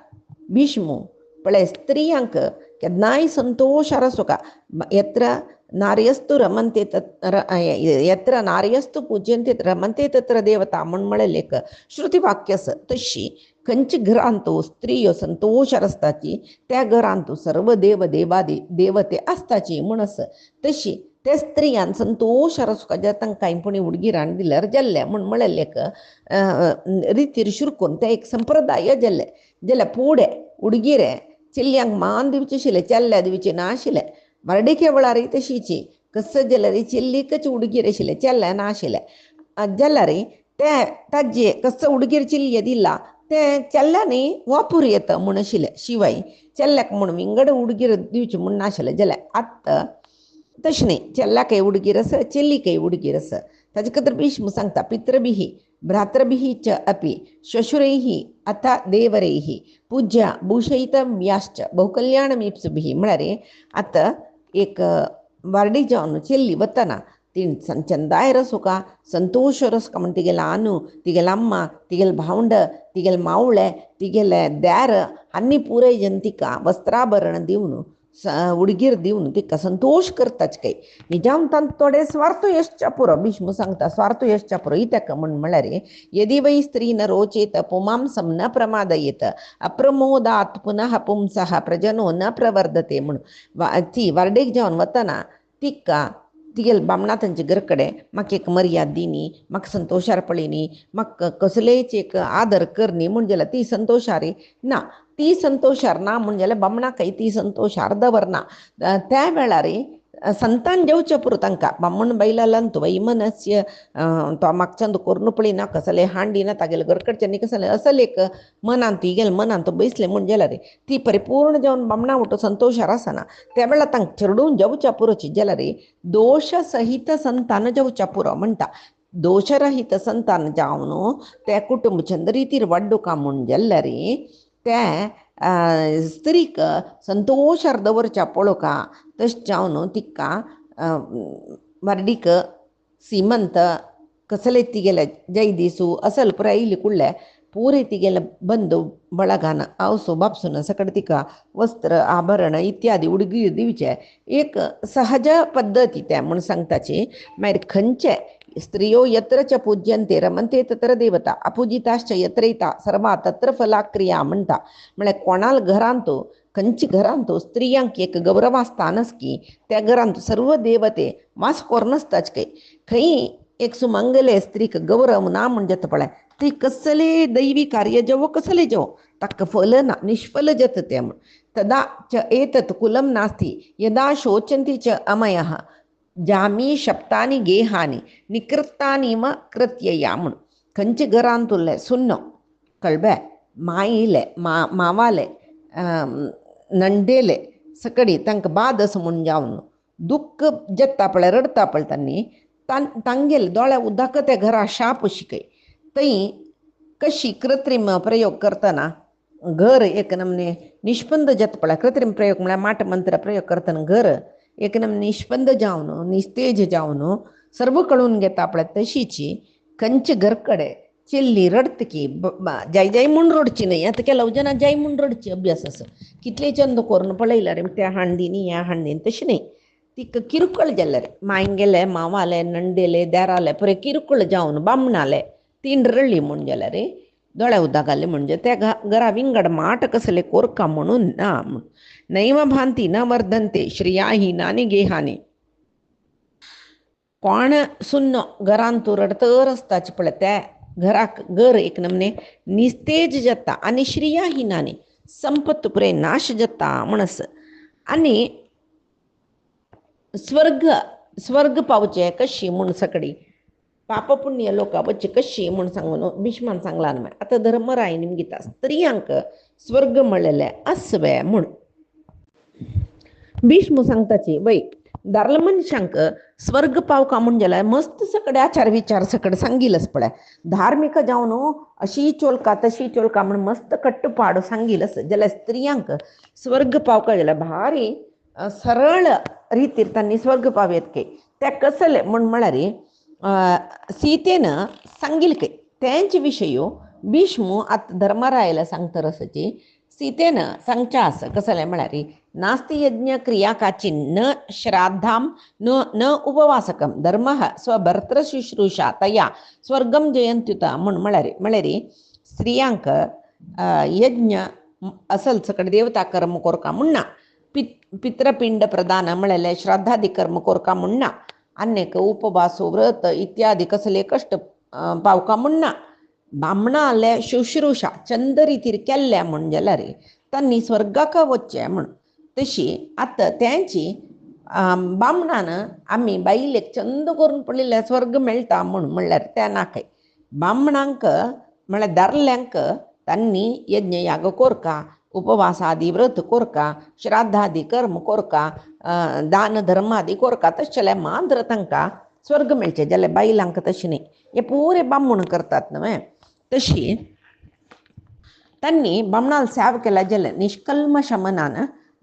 भीष्म पळय स्त्रियांक केन्नाय संतोश आसोका यत्र नार्यस्तु रमन्ते यत्र नार्यस्तु पूज्यन्ते रमन्ते तत्र देवता म्हूण म्हळेलें एक श्रुतिवाक्य आसा तशी खंयचे घरांत स्त्रियो संतोश आसताची त्या घरांत सर्व देवते आसताची म्हूण आसा तशी त्या स्त्रियान संतोश आसोका जे तांकां कांयपणी उडगिरान दिल्यार जाल्लें म्हूण म्हळेलें एक रितीर शिरकून ते एक संप्रदाय जाल्ले जाल्यार फुडें उडगिरे चलयांक मान दिवचें आशिल्लें चेल्ल्या दिवचें नाशिल्लें वार्डेके वेळार तशीची कसं जाल्यार चेल्लीकच उडगीर आशिल्लें चेल्ल्या नाशिल्लें जाल्यार ते ताजे कसं उडगीर चिल्ये दिला तें चेल्ल्यांनी वापूर येता म्हूण आशिल्लें शिवाय चेल्ल्याक म्हूण विंगड उडगीर दिवचें म्हूण नाशिल्लें जाल्यार आतां तशें न्ही चेल्ल्याकय उडगीर आसा चेल्लीकय उडगीर आसा ताजे खातीर भीष्म सांगता पितृभिः भ्रातृभिः च अपि श्वशुरैः अथ देवरैः पूज्य भूषयितव्याश्च बहुकल्याणमीप्सुभिः म्हणारे आता एक वारडी जावन चेल्ली वतना ती चंदाय रस का संतोष रस का म्हण तिगेला आनू तिगेला अम्मा तिगेल भावंड तिगेल मावळे तिगेले द्यार अन्नी पुरय जंतिका वस्त्राभरण दिवन उडगीर दिवन तिका संतोष करताच काही निजाम तान थोडे स्वार्थ यशच्या पुरो भीष्म सांगता स्वार्थ यशच्या पुरो इत्याक म्हळ्यार यदि वै स्त्री न रोचेत पुमांसं न प्रमादयेत अप्रमोदात पुनः पुंसः प्रजनो न प्रवर्धते म्हणून ती वारडेक जावन वतना तिका तिगेल बामणा तांचे घर कडेन म्हाका एक मर्याद दिनी म्हाका संतोषार पळयनी म्हाका कसलेच एक आदर करनी म्हण जाल्यार ती संतोषारी ना ती संतोषार ना म्हण जाल्यार बामणाकय ती संतोषार दवरना त्या वेळार संतान जेवचे पुरो तांकां बामण बैलांत वैमनस्य तो म्हाका चंद करून पळयना कसले हांडीना तागेले घरकडच्यांनी कसले असल एक मनांत तिगेले मनांत बसले म्हण जाल्यार ती परिपूर्ण जावन बामणा वटो संतोषार आसना त्या वेळार तांकां चेडून जेवच्या पुरोची जाल्यार दोश सहित संतान जेवच्या पुरो म्हणटा दोशरहित संतान जावन त्या कुटुंब छंद रितीर वाडूका म्हण जाल्यार त्या स्त्रीक संतोषार दवरच्या पळोवका तशें जावन तिका वारडीक सीमंत कसले तिगेले जयदीसू असल पुराय इल्ली कुडले पुरे तिगेले बंधू बळगान आवसो बापसून सकट तिका वस्त्र आभरण इत्यादी उडगीर दिवचे एक सहज पद्दती त्या म्हण सांगताची मागीर खंयचे स्त्रियो यत्र च पूज्यन्ते रमन्ते तत्र देवता अपूजिताश्च यत्रैता सर्वा तत्र फलाक्रिया म्हणटा म्हळ्यार कोणाल घरांत खंयची घरांत स्त्रियांक एक गौरवास्थानस की त्या घरांत सर्व देवते वास कोरनासताच खंय एक सुमंगले स्त्रीक गौरव ना म्हणजे पळय ती कसले दैवी कार्य जेवो कसले जेवो ताका फल ना निष्फल जत ते म्हण तदा च एतत् कुलं नास्ति यदा शोचन्ति च अमयः जामी शप्तानी गेहानी निकृत्तानी म कृत्यया म्हण खंयचे घरांत उरले सुन्न कळबे माईले मावाले नंडेले सकडी तांकां बाद असो म्हूण जावन दुख्ख जत्ता पळय रडता पळय तांणी तांगेले दोळ्या उदक त्या घरा शाप शिकय थंय कशी कृत्रीम प्रयोग करतना घर एक नमने निष्पंद जत पळय कृत्रीम प्रयोग म्हळ्यार माट मंत्र प्रयोग करतना घर एक नमने निष्पंद जावन निस्तेज जावन सर्व कळून घेता पळय तशीची खंयचे घर कडेन चिल्ली रडतकी जय जय म्हूण रडची न्हय आतां केलो जाणां जय म्हूण रडची अभ्यास आसा कितले चंद करून पळयल्यार त्या हांडीनी ह्या हांडीन तशें न्हय तिका किरकोळ जाल्यार मांयगेले मावाले नंडेले देराले पुरे किरकोळ जावन बामणाले तीन रडली म्हूण जाल्यार दोळ्या उदक घालें म्हणजे त्या घरा विंगड माट कसले कोरका म्हणून ना नैव भांती न वर्धन्ते श्रियाहीनानी गेहानी कोण सुन्न घरांत रडतर आसताच पळय त्या घराक घर एक नमने निस्तेज जाता आनी श्रियाहीनानी संपत पुरे नाश जाता म्हणस आनी स्वर्ग पावचे कशी म्हूण सकडी पाप पुण्य लोकां वच्चे कशी म्हूण सांगून भीष्मान सांगला न्हय आतां धर्मराय निमगिता स्त्रियांक स्वर्ग म्हणलेले आसवे म्हूण भीष्म सांगताची वय दार्ल मनशांक स्वर्ग पावका म्हूण जाल्यार मस्त सकडे आचार विचार सकड सांगिलच पळय धार्मीक जावन अशी चोलका तशी चोलका म्हूण मस्त कट्टपाड सांगिलस जाल्यार स्त्रियांक स्वर्ग पावका जाल्यार भारी सरळ रितीर तांणी स्वर्ग पावयत काय त्या कसले म्हूण म्हळ्यार सीतेन सांगिल काय तेंचे विशयो भीष्म आतां धर्मरायला सांगता रसची सीतेन सांगच्या आसा कसले म्हळ्यार नास्ति यज्ञ क्रिया काची न श्राद्धां न उपवासकं धर्मः स्वभर्तृ शुश्रूषा तया स्वर्गम जयंत्युत म्हळ्यार स्त्रियांक यज्ञ असल सकड देवता कर्म कोरका म्हणना पितृपिंड प्रदान म्हळ्यार श्राद्धादी कर्म कोरका म्हणना अन्यक उपवास व्रत इत्यादी कसले कष्ट पावका म्हणना बामणाले शुश्रूषा चंद रितीर केल्ल्या म्हण जाल्यार तांणी स्वर्गाक वच्चें म्हण तशी आतां तेंची बामणान आमी बायलेक चंद करून पळयल्यार स्वर्ग मेळटा म्हणल्यार त्या नाकय बामणांक म्हळ्यार दादल्यांक तांणी यज्ञ याग कोरका उपवासादी व्रत कोरका श्राद्धादी कर्म कोरका दान धर्मादी कोरका तशें मात्र तांकां स्वर्ग मेळचे जाल्यार बायलांक तशें न्ही, हे पुरे बामण करतात न्हय. तशी तांणी बामणाल सेवा केला जाल्यार निश्कल्मश मनान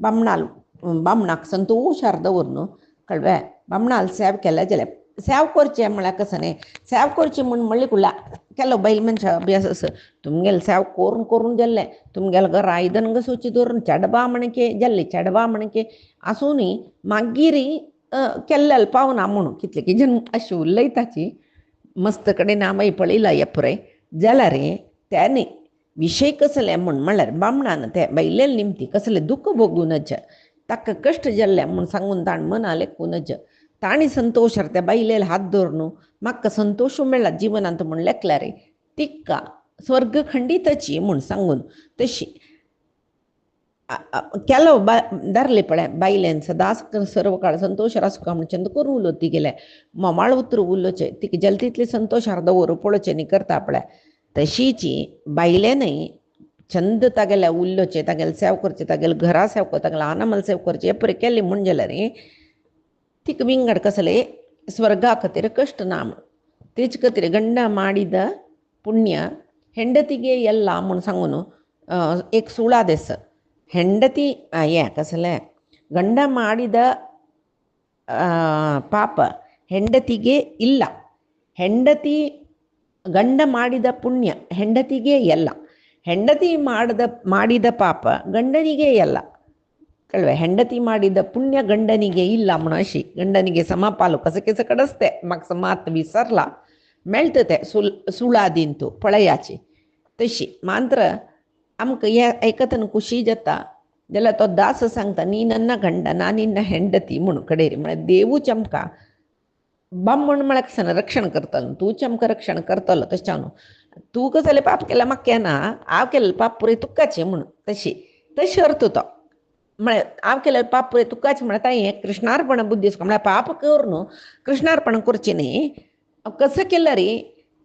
बामणाक संतोशार दवरून कळ्ळें. बामणाल सेवा केल्या जाल्यार सेवा करचें म्हळ्यार कसं न्ही, सेवा करची म्हणली कुला केलो बायल मनशां अभ्यास आस तुमगेलें सेवा करून करून जाल्लें, तुमगेलें घरा आयदन घासूची दवरून चेडबा म्हणके जाल्ली चेडबा म्हणके आसूनी मागीर केल्लें पावना म्हणून कितले की जन अशी उलयताची मस्त कडेन हांवें पळयला हे पुरे जाल्यार त्याने विशय कसले म्हणल्यार बामणान ते बायले निमती कसलें दुख्ख भोगूनच ताका कश्ट जाल्ले म्हूण सांगून ताणें मना लेखूनच ताणी संतोशार त्या बायलेल हात धरून म्हाका संतोश मेळ्ळा जिवनांत म्हूण लेखल्यार तिका स्वर्ग खंडीतची म्हूण सांगून तशी केलो धरले पळय बायलेन सदांच सर्व काळ संतोशार आसूं का म्हूण चंद करून उलोवं तिगेले मोमाळ उतर उलोवचें तिका जल तितले संतोशार दवरूं पळोवचें न्ही करता पळय. तशीची बायलेनय चंद तागेल्या उरलोचें तागेलें सेव करचें तागेलें घरा सेव करचें तागेलें आनामल सेव करचें हे पळय केलें म्हूण जाल्यार तिका विंगड कसले स्वर्गा खातीर कश्ट ना म्हूण तेच खातीर गंड ಮಾಡಿದ पुण्य ಹೆಂಡತಿಗೆ ಎಲ್ಲ म्हूण सांगून एक सुळा देस ಹೆಂಡತಿ हे कसलें ಗಂಡ ಮಾಡಿದ ಪಾಪ ಹೆಂಡತಿಗೆ ಇಲ್ಲ, ಹೆಂಡತಿ ಗಂಡ ಮಾಡಿದ ಪುಣ್ಯ ಹೆಂಡತಿಗೆ ಎಲ್ಲ, ಹೆಂಡತಿ ಮಾಡಿದ ಪಾಪ ಗಂಡನಿಗೆ ಎಲ್ಲ कळवे. ಹೆಂಡತಿ ಮಾಡಿದ पुण्य गंडनिगे ಇಲ್ಲ म्हणून अशी गंडनिगे समापालो कसं कसं कडसते म्हाका मात विसरला मेळटा ते सुळादीन तूं पळयाची. तशी मात्र आमकां हे आयकतना खुशी जाता जाल्यार तो दास सांगता नी नन्न गंड ना निन्न ಹೆಂಡತಿ म्हणून कडेर म्हळ्यार देवूच आमकां बामण म्हळ्यार कसं रक्षण करतलो, तूंच आमकां रक्षण करतलो. तशें न्हू तूं कसलें पाप केलें म्हाका केना, हांव केलें पाप पुरे तुकाचें म्हणून तशी अर्थ तो म्हळ्यार हांव केलें पाप पुरे तुकाचें म्हळ्यार हें कृष्णार्पण बुद्धी म्हळ्यार पाप करून कृष्णार्पण करचें न्ही. कसं केलं रे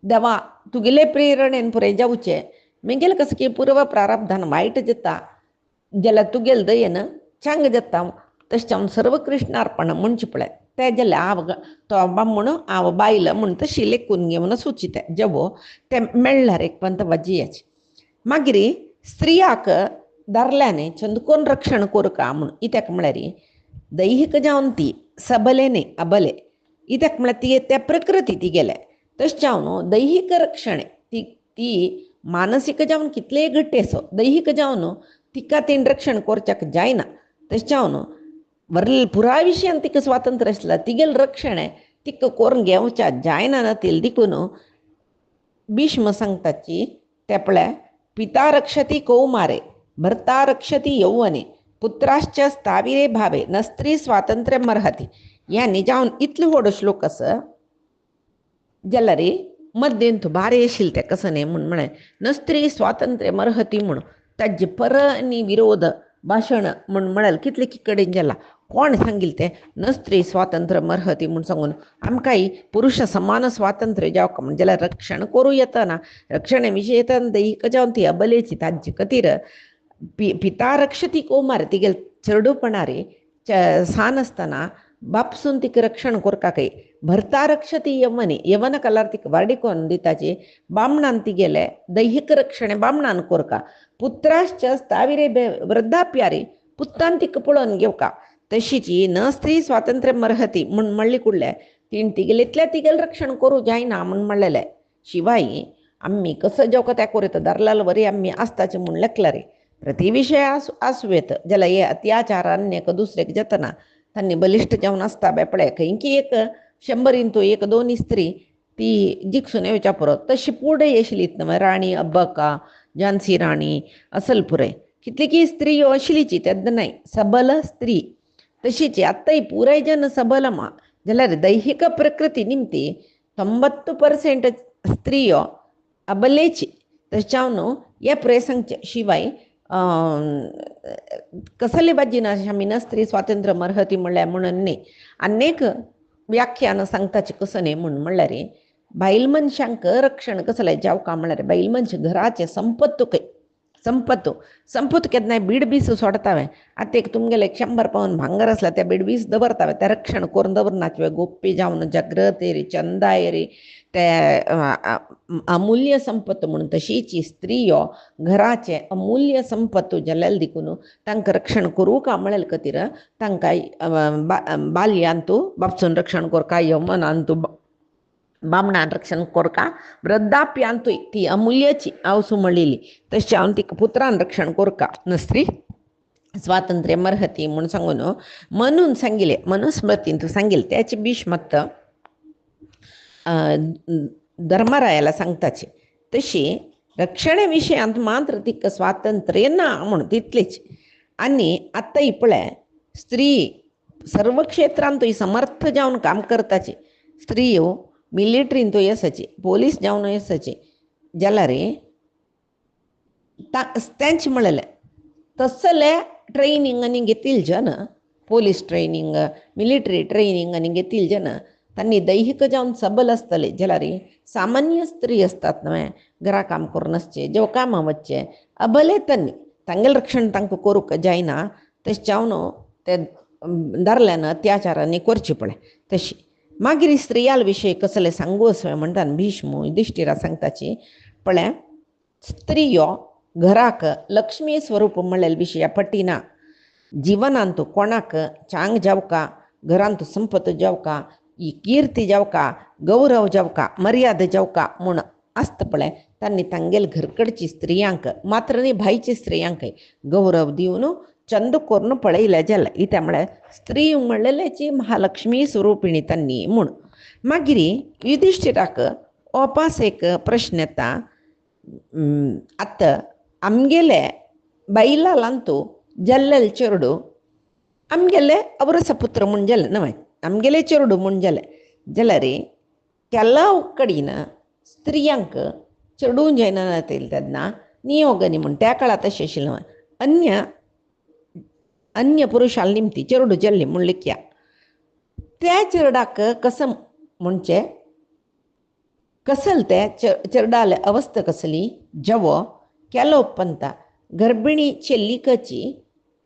देवा तुगेले प्रेरणेन पुरे जावचें म्हगेलें कसं की पूर्व प्रारब्धान वायट जाता जाल्यार तुगेले दयेन चांग जाता तशें हांव सर्व कृष्णार्पण म्हणचें पळय ते जाल्यार हांव तो बामण हांव बायल म्हूण तशी लेखून घेवन सुचिते जेवो ते मेळ्ळ्यार एक पंत वाजयाची. मागीर स्त्रियाक दारल्याने चंदकोन रक्षण कोरका म्हूण इत्याक म्हळ्यार दैहिक जावन ती सबले न्ही अबले इत्याक म्हळ्यार ती त्या प्रकृती ती गेले तशें जावन दैहिक रक्षण ती मानसीक जावन कितलेय घट्ट आसो दैहिक जावन तिका तें रक्षण करच्याक जायना. तशें जावन पुरा विशयान तिका स्वातंत्र्य आसला तिगेलें रक्षण तिका करून घेवच्या जायना नातील देखून भीष्म सांगताची ते पळय पिता रक्षती कौमारे भर्ता रक्षती यौवने पुत्राश्च स्थाविरे भावे न स्त्री स्वातंत्र्य मर्हती. ह्या निजावन इतलो व्हड श्लोक आसा जाल्यार मध्येन तूं भारी आशिल्लें तें कसं न्ही म्हूण म्हळें न स्त्री स्वातंत्र्य मर्हती म्हूण ताजे पर आनी विरोध भाशण म्हूण म्हळ्यार कितले कडेन जाला कोण सांगिल्लें तें न स्त्री स्वातंत्र्य मर्हती म्हूण सांगून आमकांय पुरुश समान स्वातंत्र्य जावं म्हण जाल्यार रक्षण करूं येतना रक्षण विशय येतना दैहिक जावन ती अबलेची ताजे खातीर पिता रक्षती कौमार तिगेल चेडूपणारे सान आसतना बापसून तिका रक्षण कोरकाकय भर्ता रक्षती यवने यवन कालार तिका वाडीकोन दिताची बामणान तिगेले दैहिक रक्षण बामणान कोरका पुत्राश्च स्थाविरे वृद्धाप्यारे पुत्तान तिका पळोवन घेवका. तशीची न स्त्री स्वातंत्र्य मर्हती म्हूण म्हणली कुडले तीन तिगेलेंतल्या तिगेलें रक्षण करूं जायना म्हूण म्हणलेलें. शिवाय आम्ही कसं जेवका त्या कोरयता दारलाल वरी आम्ही आसताचे म्हूण लेखला रे प्रति विशय आसूं येत जाल्यार हे अत्याचार अन्य दुसरेक जातना तांणी बलिश्ट जावन आसता बेपळे खंय की एक 100 इंतू 1-2 स्त्री ती जिखसून येवच्या पुरो तशी पुढे आशिल्लीच न्हय राणी अब्बका झांसी राणी असल पुरे कितली की स्त्री ह्यो आशिल्लीची तेद न्हय सबल स्त्री तशीच आत्ताय पुराय जन सबल जाल्यार दैहिक प्रकृती निमती 90% स्त्री ह्यो अबलेची. तशें जावन हे पुरे सांगचे शिवाय कसले बाजीन आमी न स्त्री स्वातंत्र्य मर्हती म्हणल्यार म्हणून न्ही अनेक व्याख्यान सांगताचे कसं न्ही म्हूण म्हणल्यार बायल मनशांक रक्षण कसलें जावका म्हळ्यार बायल मनश घराचे संपत्तूक संपत केन्नाय बीड बीस सोडतावे आतां एक तुमगेले 100 पावन भांगर आसला त्या बीड बीस दवरतावे ते रक्षण करून दवरनातवे गोप्पी जावन जागृतेरी चंदायरी ते अमूल्य संपत म्हणून तशीची स्त्री यो घराचे अमूल्य संपत्तू जाल्यार देखून तांकां रक्षण करूंक म्हळ्यार खातीर तांकां बाल्यांतू बापसून रक्षण कोरका यौवनांतू बामणान रक्षण कोरका वृद्धाप्यांतूय ती अमूल्यची आवसू म्हणलेली तशी हांव ती पुत्रान रक्षण कोरका स्त्री स्वातंत्र्य मर्हती म्हूण सांगून म्हणून सांगिले मनुस्मृतीन तूं सांगिले त्याची भीष्मत धर्मरायाला सांगताची तशी रक्षणे विशयांत मात्र तिका स्वातंत्र्य ना म्हणून तितलीच आनी आतां इपळे स्त्री सर्व क्षेत्रांतूय समर्थ जावन काम करताची स्त्री मिलिटरींतूय आसाची पोलीस जावनूय आसाची जाल्यार तेंच म्हणलें तसले ट्रेनिंग आनी घेतिल जन पोलीस ट्रेनिंग मिलिटरी ट्रेनिंग आनी घेतिल जन तांणी दैहिक जावन सबल आसतले जाल्यार सामान्य स्त्री असतात न्हय घरा काम करून आसचे जेव कामां वचचे अबले तांणी तांगेलें रक्षण तांकां करूंक जायना तशें जावन ते दादल्यान अत्याचारांनी करचे पडले तशी मागीर स्त्रियाल विशय कसले सांगू असो म्हणटा भीष्म युधिष्ठिरा सांगताची पळय स्त्री यो घराक लक्ष्मी स्वरूप म्हणलेले विशया पटिना जिवनांतू कोणाक चांग जावका घरांतू संपत जावका कीर्ती जावका गौरव जावका मर्यादा जावका म्हूण आसता पळय तांणी तांगेल घरकडची स्त्रियांक मात्र न्ही भायच्या स्त्रियांकय गौरव दिवन चंद करून पळयले जाल्यार इत्या म्हळ्यार स्त्री म्हणलेल्याची महालक्ष्मी स्वरूपिणी तांणी म्हूण मागीर युधिष्ठिराक ओपास एक प्रश्न येता आतां आमगेले बैलांतू जल्लेले चेडू आमगेले अवरसपुत्र म्हूण जाले न्हय आमगेले चेडू म्हूण जाले जाल्यार केला कडेन स्त्रियांक चेडू जायना तेन्ना नियोगनी म्हूण त्या काळांत तशें आशिल्लें अन्य पुरुषाल निमती चेडू जल्ली म्हूण लिखया त्या चेडाक कसं म्हणचे कसल ते चेडाले अवस्था कसली जवो केलो उपंता गर्भिणी चेल्लिकाची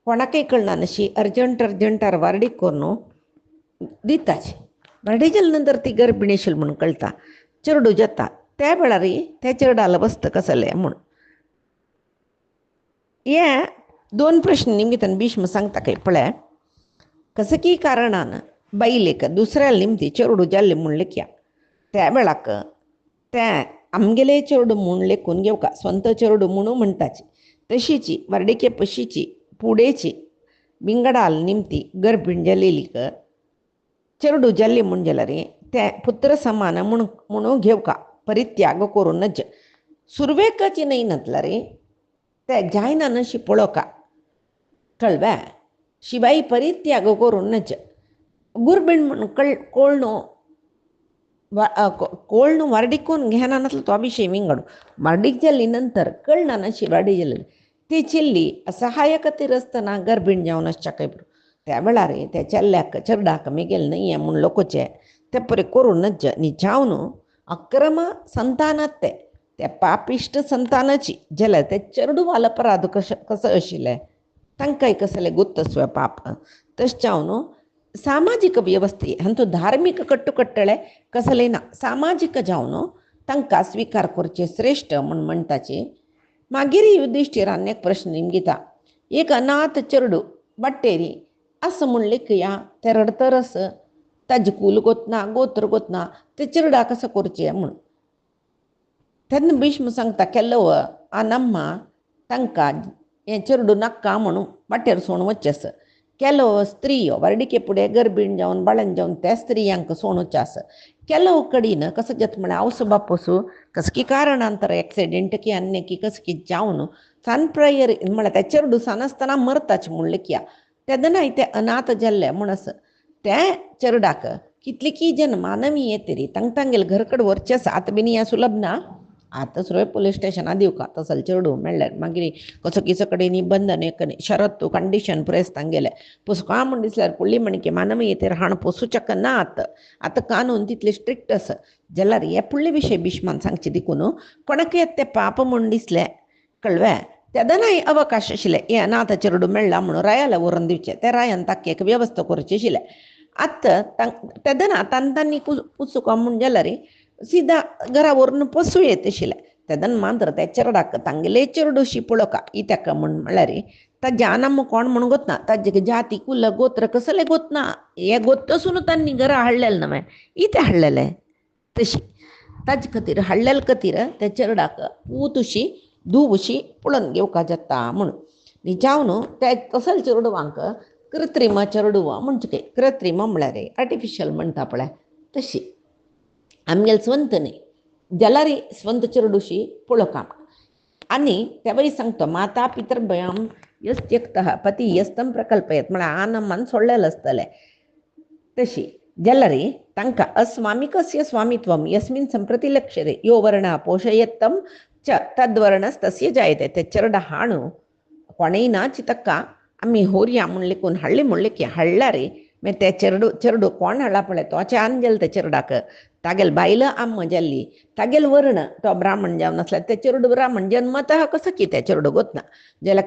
कोणाकय कळना अशी अर्जंटार वारडी करून दिताची वारडी जाले नंतर ती गर्भिणी आशिल्ली म्हणून कळटा चेडू जाता त्या वेळार त्या चेडाले अवस्था कसले म्हूण हे दोन प्रश्न निमित्तान भीष्म सांगता काय पळय कसकी कारणान बायलेक दुसऱ्या निमती चेडू जाल्ले म्हूण लेखया त्या वेळाक त्या आमगेले चेडू म्हूण लेखून घेवका स्वंत चेडू म्हणून म्हणटाची तशीची वारडिके पशीची पुडेची बिंगडाल निमती गर्भीण जालेलीक चेडू जाल्ली म्हूण जाल्यार ते पुत्र समान म्हणून घेवका परित्याग करूनच सुरवेकाची न्हय नतल्यार ते जायना अशी पळोवका कळवा शिवाय परित्याग करूनच गुरबीण म्हणून कोळणू वारडिकून घेना नसलो तो विशय विंगड वारडीक जाल्ली नंतर कळना अशी वारडी जाली ती चिल्ली असहायकतेर आसतना गर्भीण जावन आसच्या काय त्या वेळार त्या चेल्ल्याक चेडाक मेगेल न्हय म्हूण लोकोचे ते परी करूनच न्ही जावन अक्रम संतानात ते पापिश्ट संतानाची जाल्यार ते चेडू वालपराध कसं आशिल्लें तांकांय कसले गुत्तस्वे पाप तशें जावन सामाजीक वेवस्थे हातूंत धार्मीक कट्टुकट्टळे कसले ना सामाजीक जावन तांकां स्विकार करचे श्रेष्ठ म्हूण म्हणटाचे मागीर युधिष्ठिरान एक प्रश्न निमगिता एक अनाथ चेडू बट्टेरी असं म्हूण लेखया ते रडतरस ताजे कुल गोतना गोत्र गोतना ते चेडा कसं करचें म्हूण तेन्ना भीष्म सांगता केल्लो आनम्मा तांकां हें चेडू नाका म्हणून वाटेर सोडून वचचें केलो स्त्री वारडिके फुडें गर्भीण जावन बाळन जावन त्या स्त्रियांक सोडूचें आसा केलो कडेन कसो जाता म्हळ्यार आवस बापूस कसकी कारणांतर एक्सिडेंट की अन्य की कसकी जावन सान प्रायर म्हळ्यार त्या चेडू सान आसतना मरताचें म्हूण लेखया तेदनाय ते अनाथ जाल्ले म्हूण आसा त्या चेडाक कितली की जन मानवी येतरी तांगेले घर कडेन व्हरचें आसा आतां बीन हें सुलभ ना आतां सुरय पुलीस स्टेशनार दिवका तसले चेडू म्हणल्यार मागीर कसो किसो कडेन निबंधन एक शरत कंडिशन प्रेस तांगेले पुसका म्हूण दिसल्यार पुळी म्हणके मानवी येतेर हाण पोसूचें ना आतां कानून तितले स्ट्रिक्ट आसा जाल्यार हे पुळी विशय भीष्मान सांगचे देखून कोणाकय ते पाप म्हूण दिसलें कळवे तेदनाय अवकाश आशिल्ले हे अनाथ चेडूं मेळ्ळा म्हणून रायाला व्हरून दिवचे त्या रायान ताका एक वेवस्था करची आशिल्ले आतां तेदना तांतांनी पुसुको म्हूण जाल्यार सीदा घरा व्हरून पोसूं येत आशिल्ले तेदन मात्र त्या चेडवाक तांगेले चेडूशी पळोवका ही ताका म्हणल्यार ताज्या नम्म कोण म्हूण गोतना ताजे जाती कुल गोत्र कसले गोतना हे गोत्तसून तांणी घरा हाडलेले न्हय इथे हाडलेले तशी ताजे खातीर हाडलेले खातीर त्या चेडवाक पूतशी धुवशी पळोवन घेवका जाता म्हणून जावन त्या कसले चेडवांक कृत्रीम चेडूं म्हणजे कृत्रीम म्हळ्यार आर्टिफिशियल म्हणटा पळय तशी आमगेले स्ವಂತ न्ही जाल्यार स्ವಂತ चेडूशी पळोवका आनी त्या वरी सांगता माता पितृभ्याम यस त्यक्तः पती यस्तम प्रकल्पयत म्हळ्यार आनमान सोडलेलें आसतलें तशी जाल्यार तांकां अस्वामिकस्य स्वामित्वम यस्मिन् सम्प्रति लक्ष्यते यो वर्णः पोषयत्तं च तद्वर्णस्तस्य जायते ते चेडा हाणू कोणेय ना चितक्का आमी होरया म्हूण लेकून हाडली म्हूण लेकी हाडल्यार मागीर ते चेडूं कोण हाडला पळय तोचे आन गेले ते चेडवाक तागेल बायल आम्म जाल्ली तागेल वर्ण तो ब्राह्मण जावन आसल्यार ते चेडूं ब्राह्मण जन्मतः कसो की ते चेडूं गोतना जाल्यार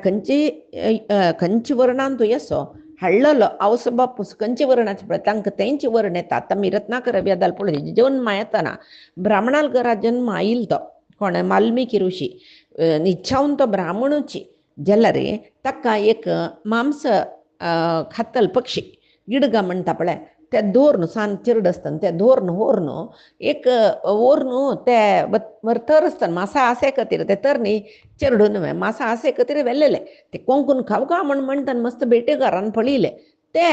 खंयची वर्णान तूं येसो हाडलेलो आवस बापूस खंयचे वर्णाचे पळय तांकां तेंचे वर्ण येता आतां आमी रत्नाकर वेदाल पळय जन्म येतना ब्राह्मणाल घरा जन्म आयिल्लो तो कोण वाल्मिकी ऋषी निच्छावन तो ब्राह्मणूची जाल्यार ताका एक मांस खातल पक्षी गिडगा म्हणटा पळय ते धोरण सान चेडूं आसतना ते धोरण व्हरून एक व्हरून ते तर आसतना मासा आसे खातीर ते तर न्ही चेडूं न्हय मासा आसे खातीर व्हेल्लेले ते कोंकून खावका म्हणटा मस्त बेटेकारान पळयले ते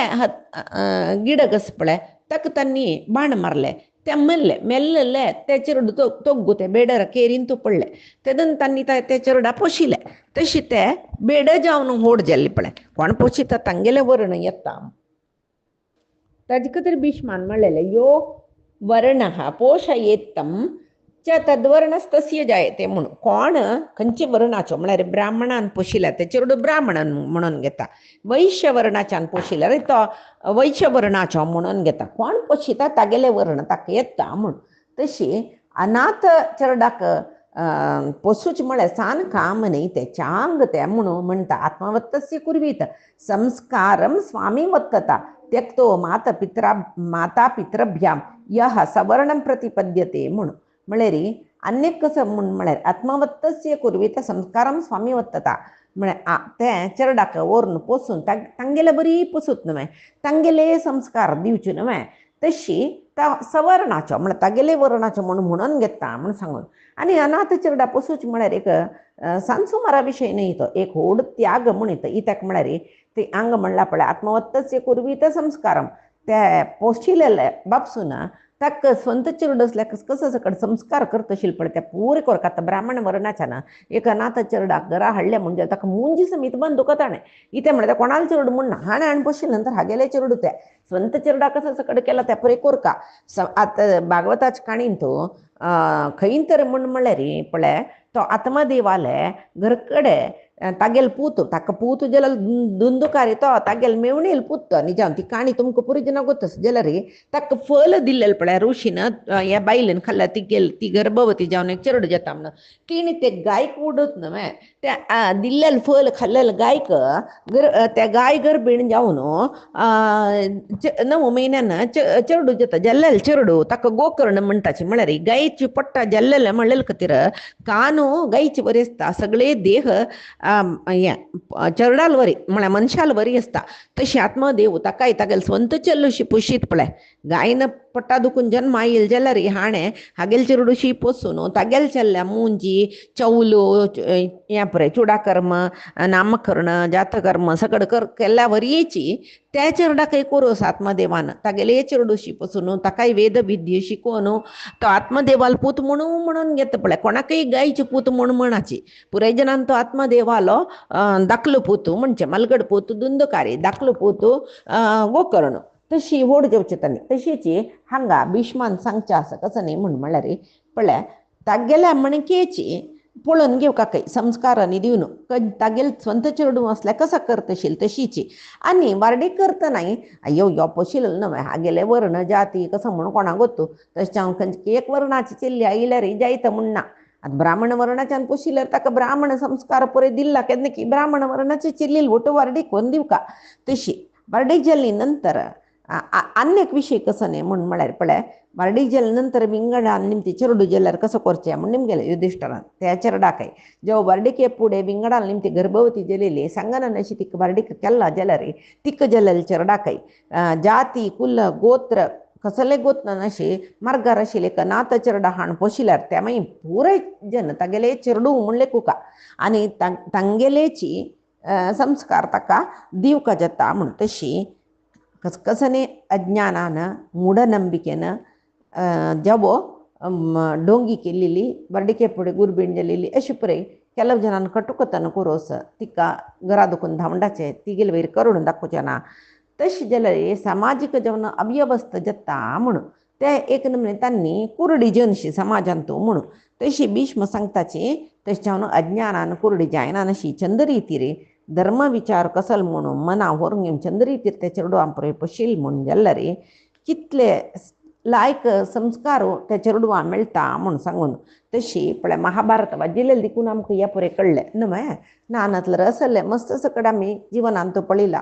गिडग आसा पळय ताका तांणी बाण मारले ते मेल्ले ते चेडूं तोग्गू ते बेडर केरीन तूं पडले तेदन तांणी ते चेडा पोशिले तशी ते बेड जावन होड जाल्ली पळय कोण पोशिता तांगेले वर्ण येता ताजे खातीर भिष्मान म्हणलेलें यो वर्णः पोषयेत्तं च तद्वर्णस्तस्य जायते म्हणून कोण खंयचे वर्णाचो म्हळ्यार ब्राह्मणान पोशिल्यार ते चेडूं ब्राह्मणान म्हणून घेता वैश्य वर्णाच्यान पोशिल्यार तो वैश्य वर्णाचो म्हणून घेता कोण पोशिता तागेले वर्ण ताका येता म्हूण तशी अनाथ चेडवाक पोसूच म्हळ्यार सान काम न्ही ते चांग ते म्हणून म्हणटा आत्मवत्तस्य कुर्वीत संस्कारम स्वामी वत्तता त्यक्तो माता पितृभ्याम यः सवर्णं प्रतिपद्यते म्हणून म्हळ्यार अन्यक कसं म्हळ्यार आत्मवत्तस्य कुर्वीत संस्कारम स्वामी वत्तता म्हळ्यार ते चेडवाक व्हरून पोसून तांगेले बरी पोसूत न्हय तांगेले संस्कार दिवचे न्हय तशी सवर्णाचो म्हळ्यार तागेले वर्णाचो म्हणून घेता म्हूण सांगून आनी अनाथ चेडा पोसूच म्हळ्यार एक सांसुमारा विशय न्ही तो एक व्हड त्याग म्हूण येता इत्याक म्हळ्यार ते अंग म्हणला पळय आत्मवत्तस्य कुर्वीत संस्कारम ते पोशिल्ले बापसून ताका स्ವಂತ चेडूं आसल्यार कसो सकट संस्कार करता आशिल्ले पळय ते पुरे करता आतां ब्राह्मण वर्णाच्यान एक अनाथ चेडवाक घरा हाडले म्हणजे ताका मुंजी समीत बंदूक ताणें इथे म्हळ्यार कोणाले चेडूं म्हूण ना हाणें पोशिल्ले नंतर हागेले चेडूं ते स्ವಂತ चेडवा कसो सकट केला ते पुरे कोरका आतां भागवताच्या काणीन तूं खंय तर म्हळ्यार पळय तो आत्मदेवाले घरकडे तागेल पूत ताका पूत जाल्यार दुंदुकारी तो तागेल मेवणेल पूत तो निजाम ती काणी तुमकां पुरी जना गोतस जाल्यार ताका फल दिल्लें पळय ऋषीन ह्या बायलेन खाल्ल्या ती गर्भवती जावन एक चेडूं जाता म्हणून तिणी ते गायक उडत न्हय त्या दिल्लेले फल खाल्लेले गायक त्या गाय गर्भीण जावन 9 म्हयन्यान चेडूं जाता जल्लेले चेडूं ताका गोकर्ण म्हणटाचे म्हळ्यार गायची पट्टा जल्लेले म्हणलेले खातीर कानू गायची बरी आसता सगळे देह चेडवाल बरी म्हळ्यार मनशाल बरी आसता तशी आत्मदेव ताकाय तागेले स्ವಂತ चेडूशी पोशीत पळय गायन पट्टा दुखून जन्म आयिल्लो जाल्यार हाणें हागेले चेडूशी पोसून तागेले चल्ल्या मुंजी चवलो हें पळय चुडाकर्म नामकर्ण जातकर्म सगळें केल्ल्या वरयेची त्या चेडवाकय कोरोस आत्मदेवान तागेले चेडूशी पोसून ताकाय वेद विद्या शिकोवन तो आत्मदेवाल पूत म्हणून घेता पळय कोणाकय गायची पूत म्हणाची पुराय जनान तो आत्मदेवालो धाकलो पूत म्हणजे मलगड पूत दुंदकारी धाकलो पूत गोकर्ण तशी व्हड जेवची तांणी तशीची हांगा भिष्मान सांगचे आसा कसं न्ही म्हळ्यार पळय तागेल्या मणकेची पळोवन घेवका खंय संस्कारांनी दिवन तागेले स्ವಂತ चेडूं आसल्यार कसा करतशील तशीची आनी वारडी करतनाय अय्यो यो पोशिल्लो न्हय हागेले वर्ण जाती कसो म्हूण कोणाक गोतू तशें हांव खंयची एक वर्णाची चिल्ली आयल्यार जायत म्हूण ना आता ब्राह्मण वर्णाच्यान पोशिल्यार ताका ब्राह्मण संस्कार पुरे दिला केन्ना की ब्राह्मण वर्णाचे चिल्लील ಒಟ್ಟು वर्डीक ಒಂದಿವ್ಕ तशी वर्डीक जाल्ली नंतर आनी एक विशय कसो न्ही म्हूण म्हळ्यार पळय वर्डीक जाले नंतर विंगडान निमती चेरडू जाल्यार कसो करचें म्हूण निमगेले युधिष्ठरान त्या चेरडाकय जेव वर्डिके पुढे विंगडान निमती गर्भवती जालेली सांगनान अशी तिका वर्डीक केला जाल्यार तिक जालेले चेरडाकय जाती कुल गोत्र कसले गोतन अशी मार्गार आशिल्ले नात चेरडा हाण पोशिल्यार त्या मागीर पुराय जन तागेले चेरडू म्हणले कुका आनी तांगेलेची संस्कार ताका दिवका जाता म्हूण तशी कसकसने अज्ञानान मूढनंबिकेन जेवो डोंगी केलेली वर्डिके पुढे गुरबीण जालेली अशी पुरे ಕೆಲವು ಜನ कटुकतन करोस तिका घरा दुखून धांवडाचे तिगेले वयर करून दाखोवचे ना तशी जाल्यार सामाजीक जेवण अव्यवस्थ जाता म्हणून ते एक नमने तांणी कुरडी जनशी समाजांतू म्हणून तशी भीष्म सांगताची तशी जावन अज्ञानान कुरडी जायना नशी चंद्रीती रे धर्म विचार कसल म्हणून मना व्हरून घेवन चंद्रीतीर ते चेडू आमपुरे पशील म्हणून जाल्यार कितले लायक संस्कार त्या चेडवा मेळटा म्हणून सांगून तशी पळय महाभारत वाजिल्ले देखून आमकां हे पुरे कळ्ळे न्हय नानातले रसले मस्त सकट आमी जिवनांत पळयला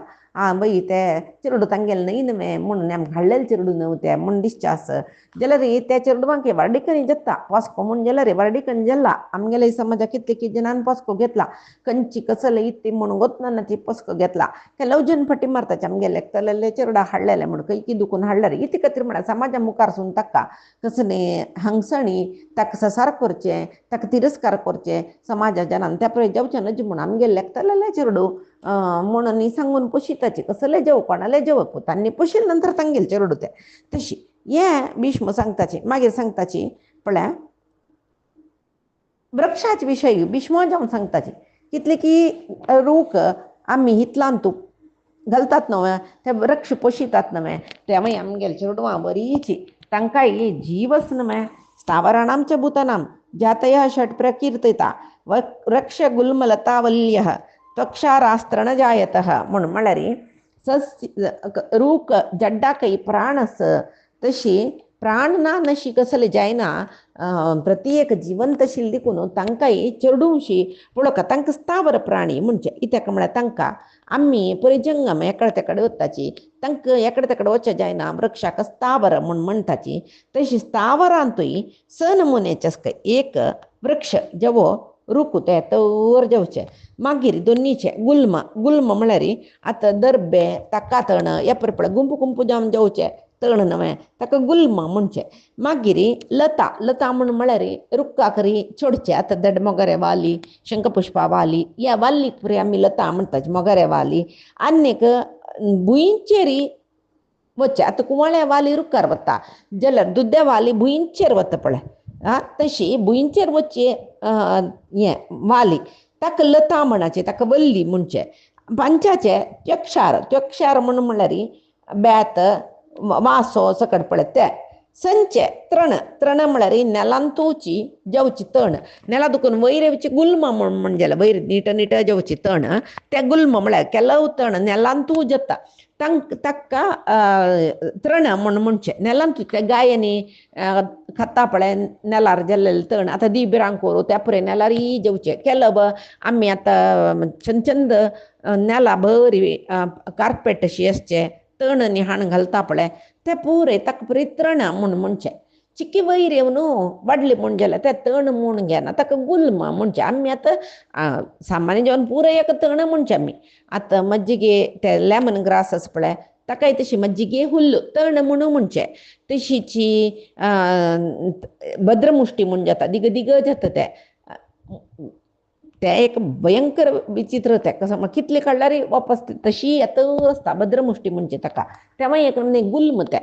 बाई ते चेडू तांगेले न्हय न्हय म्हणून आमकां हाडलेले चेडू न्हय ते म्हूण दिसचास जाल्यार त्या चेडवांक वर्डिकनी जाता पोस्को म्हूण जाल्यार वर्डिकन जाल्ला आमगेले समाजाक कितले कितें जनान पोस्को घेतला कंची कसले इत्ती म्हणून गोतनाची पोस्को घेतला ಕೆಲವು जन फटी मारताचे आमगेले एकतले चेडा हाडलेले म्हणून कैकी दुखून हाडल्यार इती खातीर म्हळ्यार समाजा मुखार सून ताका कसले हंगसणी ताका ससार करचे ताका तिरस्कार करचे समाजा जनान त्या पळय जेवचे नज म्हणून आमगेले एकतले चेडू म्हणून सांगून पोशिताचे कसले जेव कोणाले जेव तांणी पोशिल नंतर तांगेले चेडू ते तशी हे भीष्म सांगताचे मागीर सांगताची पळय वृक्षाचे विशय भीष्म जावन सांगताचे कितले की रूख आमी हितलान तूं घालतात न्हय ते वृक्ष पोशितात न्हय ते मागीर आमगेले चेडवां बरीची तांकांय जीवच न्हय स्थावराणां च भूतानां जातयः षट् प्रकीर्तिता वृक्ष गुल्मलता वल्यः त्वक्षारास्त्रण जायतः म्हणून म्हळ्यार सस्य रूख जड्डाकय प्राणस तशी प्राण ना नशी कसले जायना प्रत्येक जिवंत आशिल्ली देखून तांकांय चेडूशी पळोवका तांकां स्थावर प्राणी म्हणजे कित्याक म्हळ्यार तांकां आमी पळय जंगम एकडे तेकडे वताची तांकां एकडे तेकडे वचचें जायना वृक्षाक स्थावर म्हूण म्हणटाची तशी स्थावरांतूय स नमुन्याचे आसता एक वृक्ष जेवो रूख ते तर जेवचे मागीर दोनीचे गुल्म गुल्म म्हळ्यार आतां दर्बे ताका तण हे पळय गुंपू गुंपू जावन जेवचे तण न्हय ताका गुल्म म्हणचे मागीर लता लता म्हणून म्हळ्यार रुक्काकरी छोडचे आतां दड मोगरे वाली शंखपुष्पा वाली ह्या वालीक पुरे आमी लता म्हणटाची मोगरे वाली आनीक भुंयचेरी वचचे आतां कुवाळ्या वाली रुक्कार वता जाल्यार दुद्या वाली भुंयचेर वता पळय तशी भुंयचेर वचचे हे वाली ताका लता म्हणाचे ताका वल्ली म्हणचे पंचाचे त्वक्षार म्हणून म्हळ्यार बेत वासो सकट पळय ते संचे तृण म्हळ्यार नेलांतूची जेवची तण नेला दुखून वयर येवची गुल्म म्हणून म्हणजे वयर नीट जेवची तण ते गुल्म म्हळ्यार केलव तण नेलांतू जाता ताका तृण म्हणून म्हणचे नेलांतू ते गायनी खाता पळय नेलार जाल्लेले तण आतां दिबिरांक करूं त्या पुरे नेलार जेवचे केलव आमी आतां चंद नेला बरी कार्पेट अशी आसचे तण निहाण घालता पळय ते पुरे ताका पुरे तृण म्हणून म्हणचे चिकी वयर येवन वाडली म्हूण जाल्यार ते तण म्हूण घेना ताका गुल्म म्हणचे आमी आतां सामान्य जेवण पुराय एक तण म्हणचे आमी आतां मज्जिगे ते लेमन ग्रास आसा पळय ताकाय तशी मज्जिगे हुल्ल तण म्हणून म्हणचे तशीची भद्रमुष्टी म्हूण जाता दिग जाता ते एक भयंकर विचित्र ते कसं कितले काडल्यार वापस तशी येत आसता भद्रमुष्टी म्हणजे ताका तेव्हा एक गुल्म ते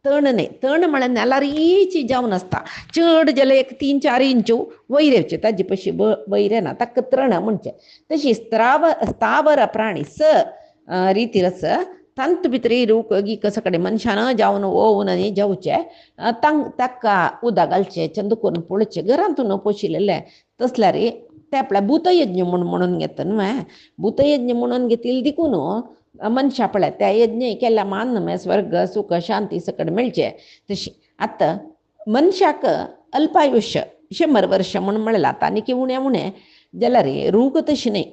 तण न्ही तण म्हळ्यार नेलार इची जावन आसता चड जाल्यार एक 3-4 इंच वयर येवचे ताजे पशी वयर येना ताका तृण म्हणचे तशी स्थावर प्राणी स रितीर आसा तांत भितर रूख गीक सकडें मनशान जावन ओवन आनी जेवचे ताका उदक घालचे चंदकून पळोवचे घरांतून पोशिल्ले तसल्यार ते आपल्या भूतयज्ञ म्हणून घेता न्हय भूतयज्ञ म्हणून घेतिल्ले देखून मनशा पळय त्या यज्ञ केल्या मान न्हय स्वर्ग सुख शांती सकट मेळचे तशी आतां मनशाक अल्पायुश्य 100 वर्ष म्हणून म्हणला आता आनी उण्या उणे जाल्यार रूख तशी न्ही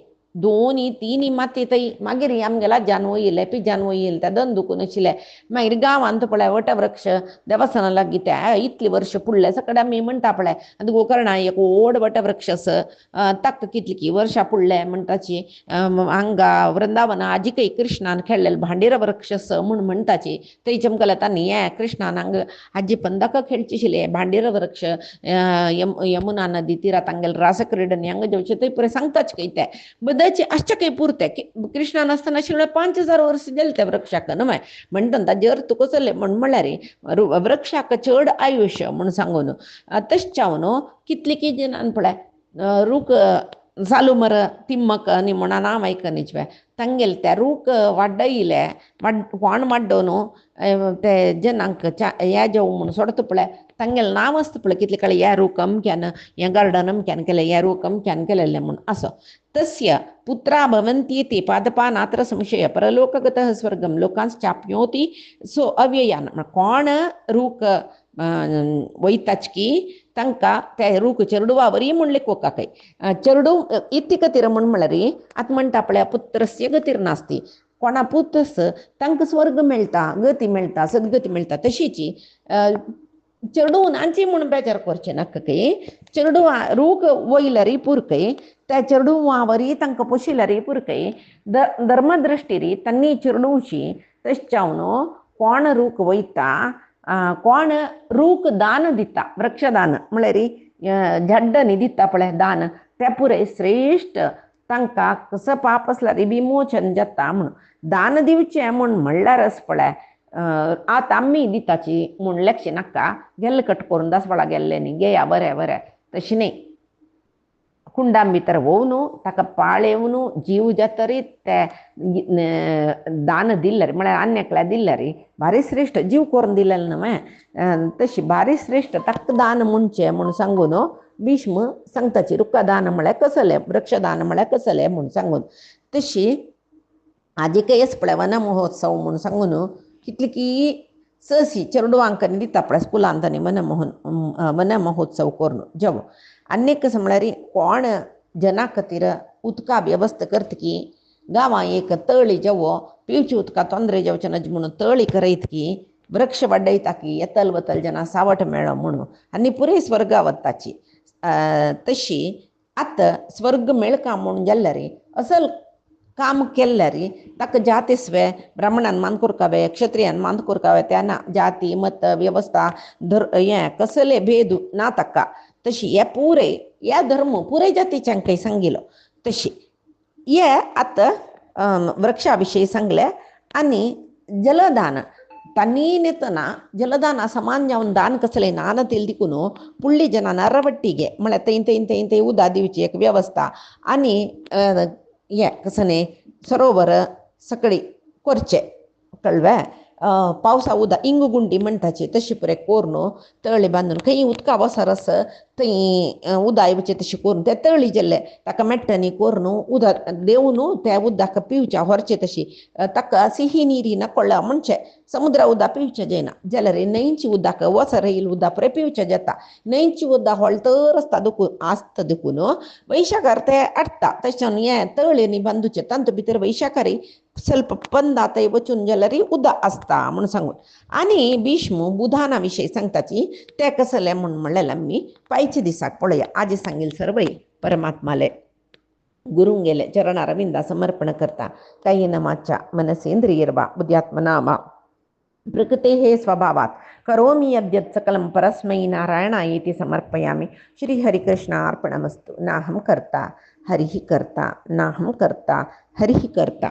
2-3 माती थंय मागीर आमगेला जानवो येयले पिजानवो येयले त्या दन दुखून आशिल्ले मागीर गांवांत पळय वटवृक्ष देवस्थाना लागीं त्या इतली वर्ष फुडले सकड आमी म्हणटा पळय आतां गोकर्णा एक व्हड वटवृक्ष आसा ताका कितली वर्षां फुडले म्हणटाची हांगा वृंदावना आजिकय कृष्णान खेळलेले भांडेर वृक्ष म्हूण म्हणटाची थंयचे आमकां तांणी हें कृष्णान हांगा हाजी पंदका खेळची आशिल्ले भांडेर वृक्ष यमुना नदी तीरात तांगेले रासक्रीडनी हांगा जेवचे थंय पळय सांगताच खंय ते बदायचे आश्चर्य पुरते कृष्णान आसतना आशिल्ले 5000 वर्स जाले त्या वृक्षाक न्हय म्हणटा ताजेर तुका चल्ले म्हणल्यार वृक्षाक चड आयुश्य म्हूण सांगून तशें न्हू कितली की जनान पळय रूख चालू मर तिम्मक न्ही म्हणा नांव आयकनीच पळय तांगेले ते रूख वाडयले व्हाण वाड्डोवन ते जनांक हें जेव म्हूण सोडता पळय तांगेलें नांव आसता पळय कितले काळ हें रूख अमक्यान हें गार्डन अमक्यान केलें हें रूख अमक्यान केलेलें म्हूण असो तस्य पुत्रा भवन्तीति पादपानात्र संशय परलोकगतः स्वर्गम लोकांश्चाप्नोति सो अव्ययान कोण रूख वयताच की तांकां ते रूख चेरडुवा बरी म्हणलें कोकाकय चेरडू इति गतीर म्हळ्यार आतां म्हणटा पळय पुत्रस्य गतीर नास्ती कोणा पुत तांकां स्वर्ग मेळटा गती मेळटा सद्गती मेळटा तशीची चेडूनांची म्हूण बेजार करचें नाका कय चेडूवा रूख वयल्यारी पुरकय त्या चेडूवावरी तांकां पोशिल्यारी पुरकय धर्मदृश्टीरी तांणी चेडूशी तशें न्हू कोण रूख वयता कोण रूख दान दिता वृक्षदान म्हळ्यार झड्डनी दिता पळय दान ते पुरे श्रेश्ठ तांकां कसं पाप आसल्यार विमोचन जाता म्हूण दान दिवचें म्हूण म्हणल्यारच पळय आतां आमी दिताची म्हूण लेखचें नाका गेल्ले कट करून दासवाळा गेल्ले न्ही गेया बरें बरें तशें न्ही कुंडां भितर वोवन ताका पाळेवन जीव जातरी ते दान दिल्यार म्हळ्यार अन्यकल्या दिल्यार भारी श्रेश्ठ जीव करून दिलेले न्हय तशी भारी श्रेश्ठ ताका दान म्हणचें म्हूण सांगून भीष्म सांगताची रुखदान म्हळ्यार कसलें वृक्षदान म्हळ्यार कसलें म्हूण सांगून तशी आजिकयच पळय वन महोत्सव म्हूण सांगून कितली की ससी चेडवांक दिता पळय स्कुलांत आनी वन महोत्सव करून जेव आनी कसं म्हळ्यार कोण जना खातीर उदका वेवस्था करता की गांवां एक तळी जेवो पिवची उदका तोंदरे जेवचे न्हय म्हणून तळी करयत की वृक्ष वाडयता की येतल वतल जना सावट मेळ्ळो म्हणून आनी पुरे स्वर्गा वताची तशी आतां स्वर्ग मेळका म्हणून जाल्यार असल काम केल्यार ताका जातीस्वे ब्राह्मणान मान करकावे क्षत्रियान मान करकावे त्यांना जाती मत व्यवस्था हें कसले भेद ना ताका तशी हे पुरे ह्या धर्म पुरे जातीच्यांकय सांगिल्लो तशी हे आतां वृक्षा विशयी सांगलें आनी जलदान तांणी नेतना जलदान समान जावन दान कसलें नान तेल दिकून पुळ्ळी जनान अरवट्टीगे म्हळ्यार थंय उदक दिवची एक वेवस्था आनी हें कसं न्ही सरोवर सकळी करचें कळ्ळें पावसा उदक इंग गुंडी म्हणटाची तशी पुरे करून तळी बांदून खंय उदका वसर आसा थंय उदक येवचें तशें करून ते तळी जाल्ले ताका मेट्टनी करून उदक देंवन त्या उदक पिवचें व्हरचें तशी ताका सिही नीरी नकळ्ळा म्हणचें समुद्र उदक पिवचें जायना जाल्यार न्हंयची उदक वसर येयलें उदक पुरे पिवचें जाता न्हंयची उदक व्हळतर आसता देखून आसता देखून वैशाखार ते हाडटा तशें हें तळयेनी बांदूचें तांतू भितर वैशाखारी ಸ್ವಲ್ಪ पंदात वचून जाल्यार उदक आसता म्हूण सांगून आनी भीष्म बुधाना विशयी सांगताची ते कसलें म्हूण म्हणलें आमी पायचे दिसाक पळया आजी सांगील सर्वय परमात्माले गुरुंगेले चरणारविंदा समर्पण करता कायेन वाचा मनसेंद्रियर्वा बुद्ध्यात्मना वा प्रकृतेः स्वभावात् करोमि यद्यत् सकलं परस्मै नारायणायेति समर्पयामि श्रीहरिकृष्णार्पणमस्तु नाहं कर्ता हरिः कर्ता नाहं कर्ता हरिः कर्ता।